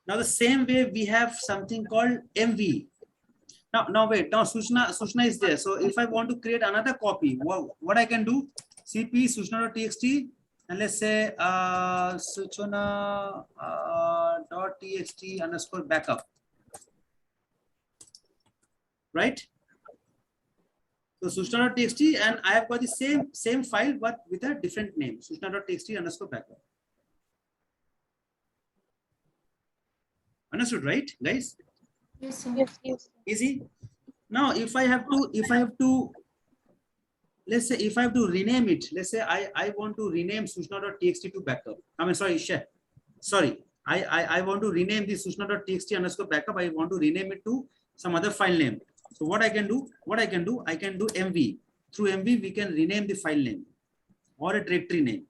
Now the same way we have something called MV. Now wait, now Sushna is there. So if I want to create another copy, what I can do? CP Sushna.txt, and let's say Suchna .txt underscore backup. Right? So Sushna.txt, and I have got the same file but with a different name, Sushna.txt underscore backup. Understood, right, guys? Yes, sir. Yes, yes. Easy. Now if I have to let's say if I have to rename it, let's say I want to rename Sushna.txt to backup. I mean, sorry, I want to rename this Sushna.txt underscore backup. I want to rename it to some other file name. So what I can do, I can do MV. Through MV we can rename the file name or a directory name.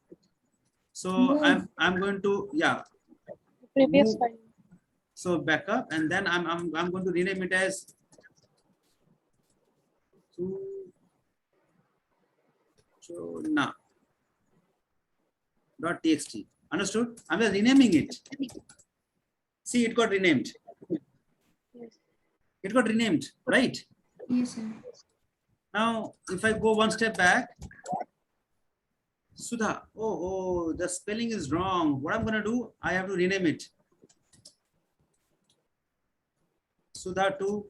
So I'm going to, yeah, Previous move. file. So backup, and then I'm going to rename it as Suchna.txt. Understood? I'm just renaming it. See, it got renamed. Yes. It got renamed, right? Yes, sir. Now, if I go one step back, Sudha, oh, the spelling is wrong. What I'm going to do, I have to rename it. Sudha to,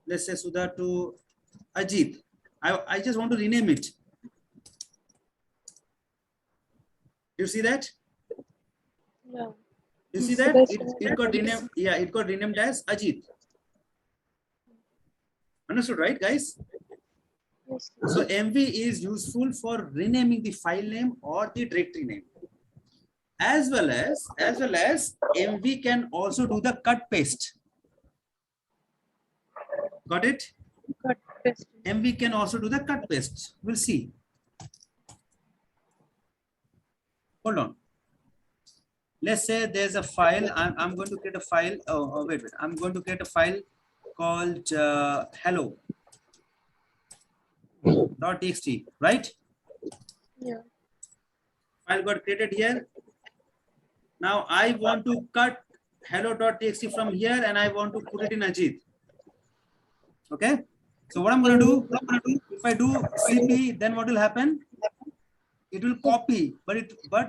let's say Sudha to Ajit. I just want to rename it. You see that? Yeah. You see Yes, that? that's It got renamed. Yeah, it got renamed as Ajit. Understood, right, guys? Yes. So MV is useful for renaming the file name or the directory name. As well as MV can also do the cut paste. Got it? Cut paste. MV can also do the cut paste. We'll see. Hold on. Let's say there's a file. I'm going to create a file. Oh, wait. I'm going to create a file called hello.txt, right? Yeah. File got created here. Now I want to cut hello.txt from here and I want to put it in Ajit. Okay. So what I'm going to do, if I do CP, then what will happen? It will copy, but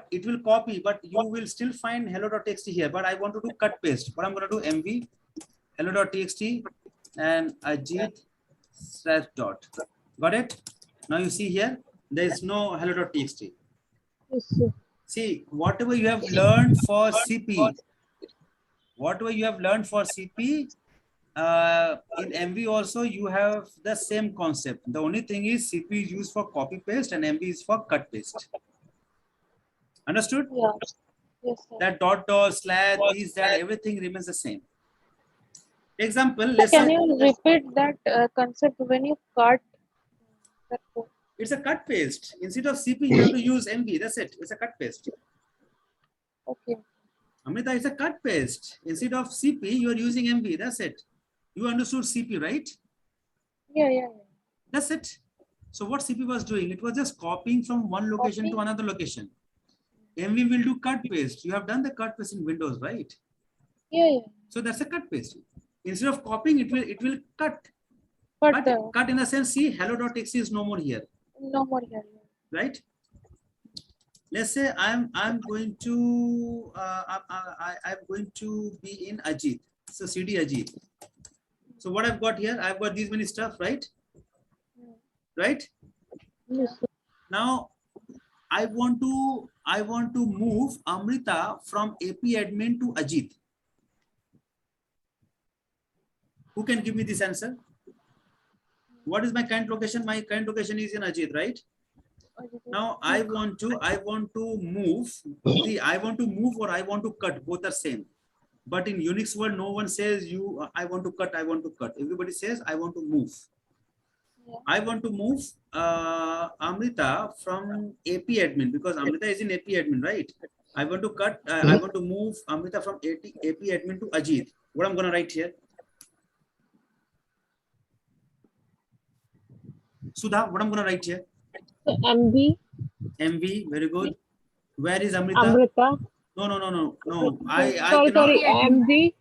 it will copy, but you will still find hello.txt here. But I want to do cut paste. What I'm going to do, MV hello.txt and Ajit /dot. Got it? Now you see here, there is no hello.txt. Yes, sir. See, whatever you have learned for CP, in MV also you have the same concept. The only thing is CP is used for copy paste and MV is for cut paste. Understood? Yeah. Yes, sir. That dot, slash, is that everything remains the same. Example, So let's can say you repeat that concept when you cut that code? it's a cut paste. Instead of CP, you have to use MV. That's it. It's a cut paste. Okay. Amrita, it's a cut paste. Instead of CP, you are using MV. That's it. You understood CP, right? Yeah. That's it. So what CP was doing, it was just copying from one location to another location. MV will do cut paste. You have done the cut paste in Windows, right? Yeah. So that's a cut paste. Instead of copying, it will cut. But Cut in the sense, see, hello.txt is no more here, no more here. right? Let's say I'm going to I'm going to be in Ajit. So CD Ajit. So what I've got here, I've got these many stuff, right? Right? Yes, sir. Now I want to move Amrita from AP admin to Ajit. Who can give me this answer? What is my current location? My current location is in Ajit, right? Now I want to move. See, I want to move or I want to cut. Both are same. But in Unix world, no one says I want to cut. I want to cut. Everybody says I want to move. Yeah. I want to move Amrita from AP admin because Amrita is in AP admin, right? I want to cut. I want to move Amrita from AP admin to Ajit. What I'm gonna write here? Sudha, what I'm gonna write here? So MV, MV, very good. Where is Amrita? Amrita. No. I Sorry, cannot. MV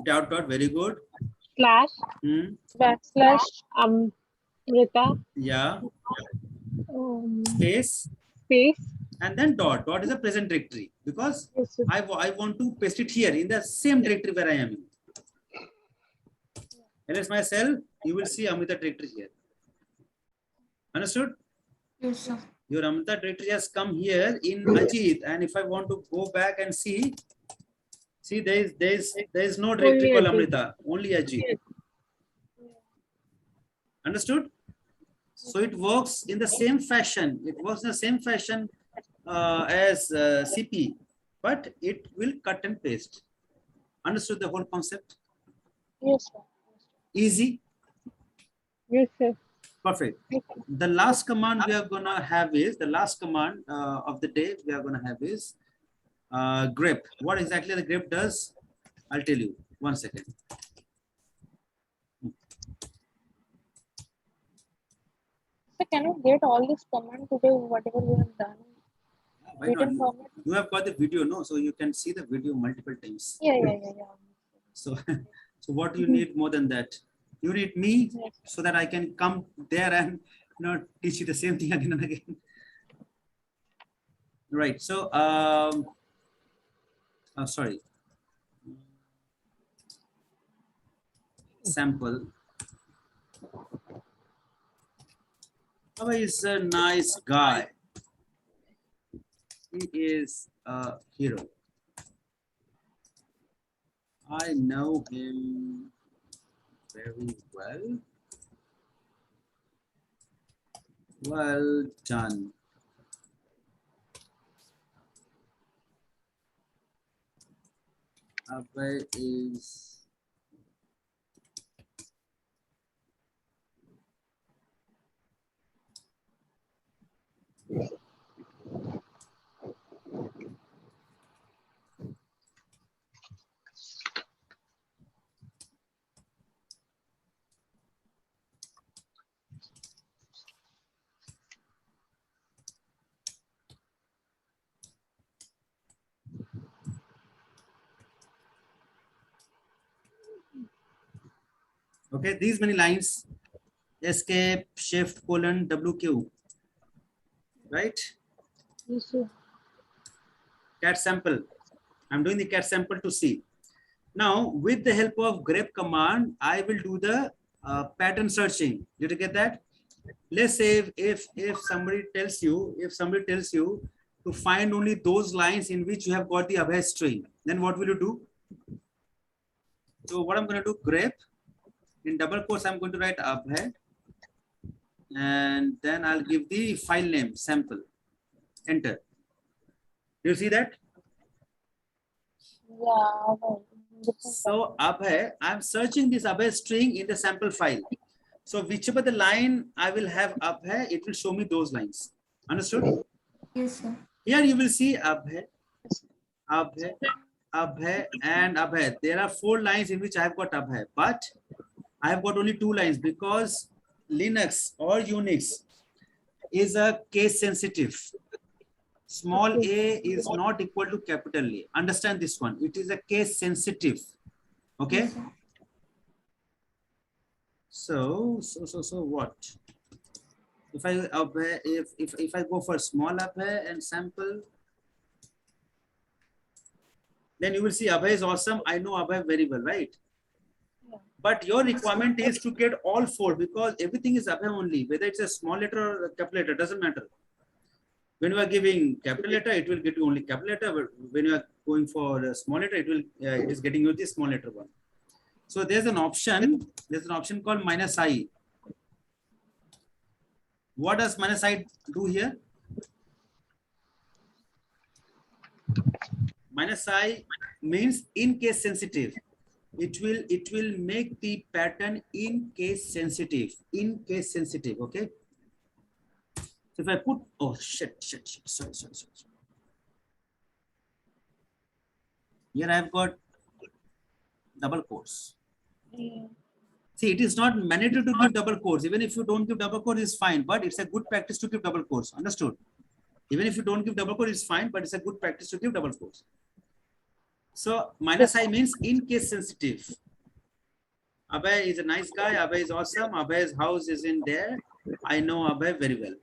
dot Very good. slash Backslash. Amrita Yeah. um, Space space. and then dot. Dot is a present directory because Yes, sir. I want to paste it here in the same directory where I am in. Ls my cell, you will see Amrita directory here. Understood? Yes, sir. Your Amrita directory has come here in Ajit, and if I want to go back and see there is no directory Only called Ajit. Amrita, only Ajit. Understood? So it works in the same fashion. It works in the same fashion as CP, but it will cut and paste. Understood the whole concept? Yes, sir. Easy? Yes, sir. Perfect. The last command we are gonna have is the last command of the day we are gonna have is grep. What exactly the grep does, I'll tell you. 1 second. So can you get all this command today, whatever we have done? Why Written not? format? You have got the video, no? So you can see the video multiple times. Yeah. So, so what do you need more than that? You need me Yes. so that I can come there and teach you the same thing again and again. Right. So, sorry. Sample. Abhay is a nice guy. He is a hero. I know him very well. Well done. Abhay is okay. These many lines: escape, shift, colon, WQ. Right? Yes, sir. Cat sample. I'm doing the cat sample to see. Now, with the help of grep command, I will do the pattern searching. Did you get that? Let's say if somebody tells you to find only those lines in which you have got the Abhay string, then what will you do? So what I'm going to do, grep, in double quotes, I'm going to write Abhay, and then I'll give the file name sample. Enter. Do you see that? Yeah. So Abhay, I'm searching this Abhay string in the sample file. So whichever the line I will have Abhay, it will show me those lines. Understood? Yes, sir. Here you will see Abhay, Abhay, Abhay, and Abhay. There are 4 lines in which I have got Abhay, but I have got only 2 lines because Linux or Unix is a case sensitive. Small a is not equal to capital A. Understand this one. It is a case sensitive. Okay. Yes, sir. So what? If I if I go for small Abhay and sample, then you will see Abhay is awesome. I know Abhay very well, right? Yeah. But your requirement is to get all 4 because everything is Abhay only. Whether it's a small letter or a capital letter, doesn't matter. When you are giving capital letter, it will get you only capital letter. But when you are going for a small letter, it is getting you the small letter one. So there's an option. There's an option called -I. What does -I do here? -I means in case sensitive. It will make the pattern in case sensitive. In case sensitive. Okay. So if I put, oh shit, sorry. Here I've got double quotes. Yeah. See, it is not mandatory to give double quotes. Even if you don't give double quotes, it's fine. But it's a good practice to give double quotes. Understood? Even if you don't give double quotes, it's fine. But it's a good practice to give double quotes. So -I means in case sensitive. Abhay is a nice guy. Abhay is awesome. Abhay's house is in there. I know Abhay very well.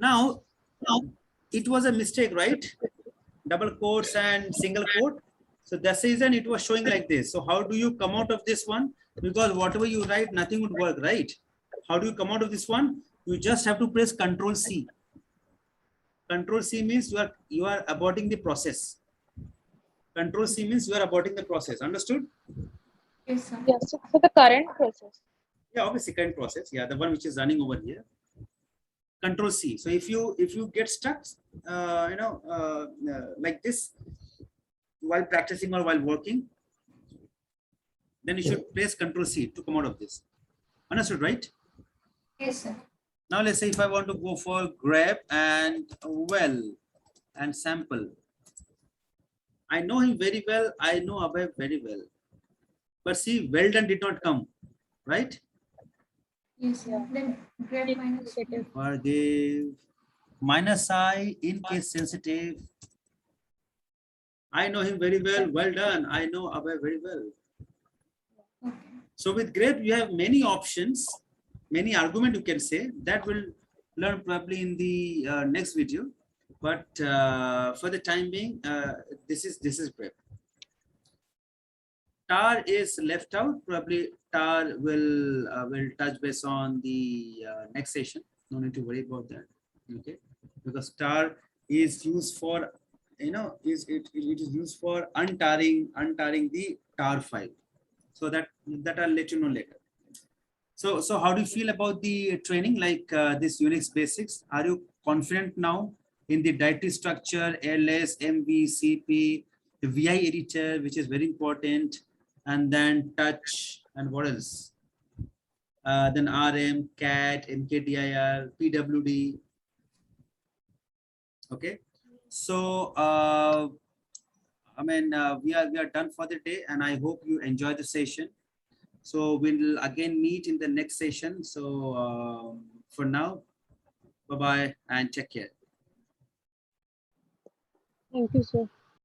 Now, it was a mistake, right? Double quotes and single quote. So that's the reason it was showing like this. So how do you come out of this one? Because whatever you write, nothing would work, right? How do you come out of this one? You just have to press Control C. Control C means you are aborting the process. Control C means you are aborting the process. Understood? Yes, sir. Yes, so for the current process. Yeah, obviously current process. Yeah, the one which is running over here. Control C. So if you get stuck, like this while practicing or while working, then you should press Control C to come out of this. Understood, right? Yes, sir. Now let's say if I want to go for grab and well and sample. I know him very well. I know Abhay very well. But see, well done did not come, right? Yes, sir. Then grab minus. Forgive. -I in case sensitive. I know him very well. Well done. I know Abhay very well. Okay. So with grep, you have many options, many argument you can say. That will learn probably in the next video. But for the time being, this is grep. Tar is left out. Probably tar will touch base on the next session. No need to worry about that. Okay, because tar is used for, it is used for untarring the tar file. So that I'll let you know later. So how do you feel about the training, like this Unix basics? Are you confident now in the directory structure, ls, mv, cp, the vi editor, which is very important, and then touch, and what else? Then rm, cat, mkdir, pwd. Okay, so we are done for the day, and I hope you enjoy the session. So we'll again meet in the next session. So for now, bye-bye and take care. Thank you, sir.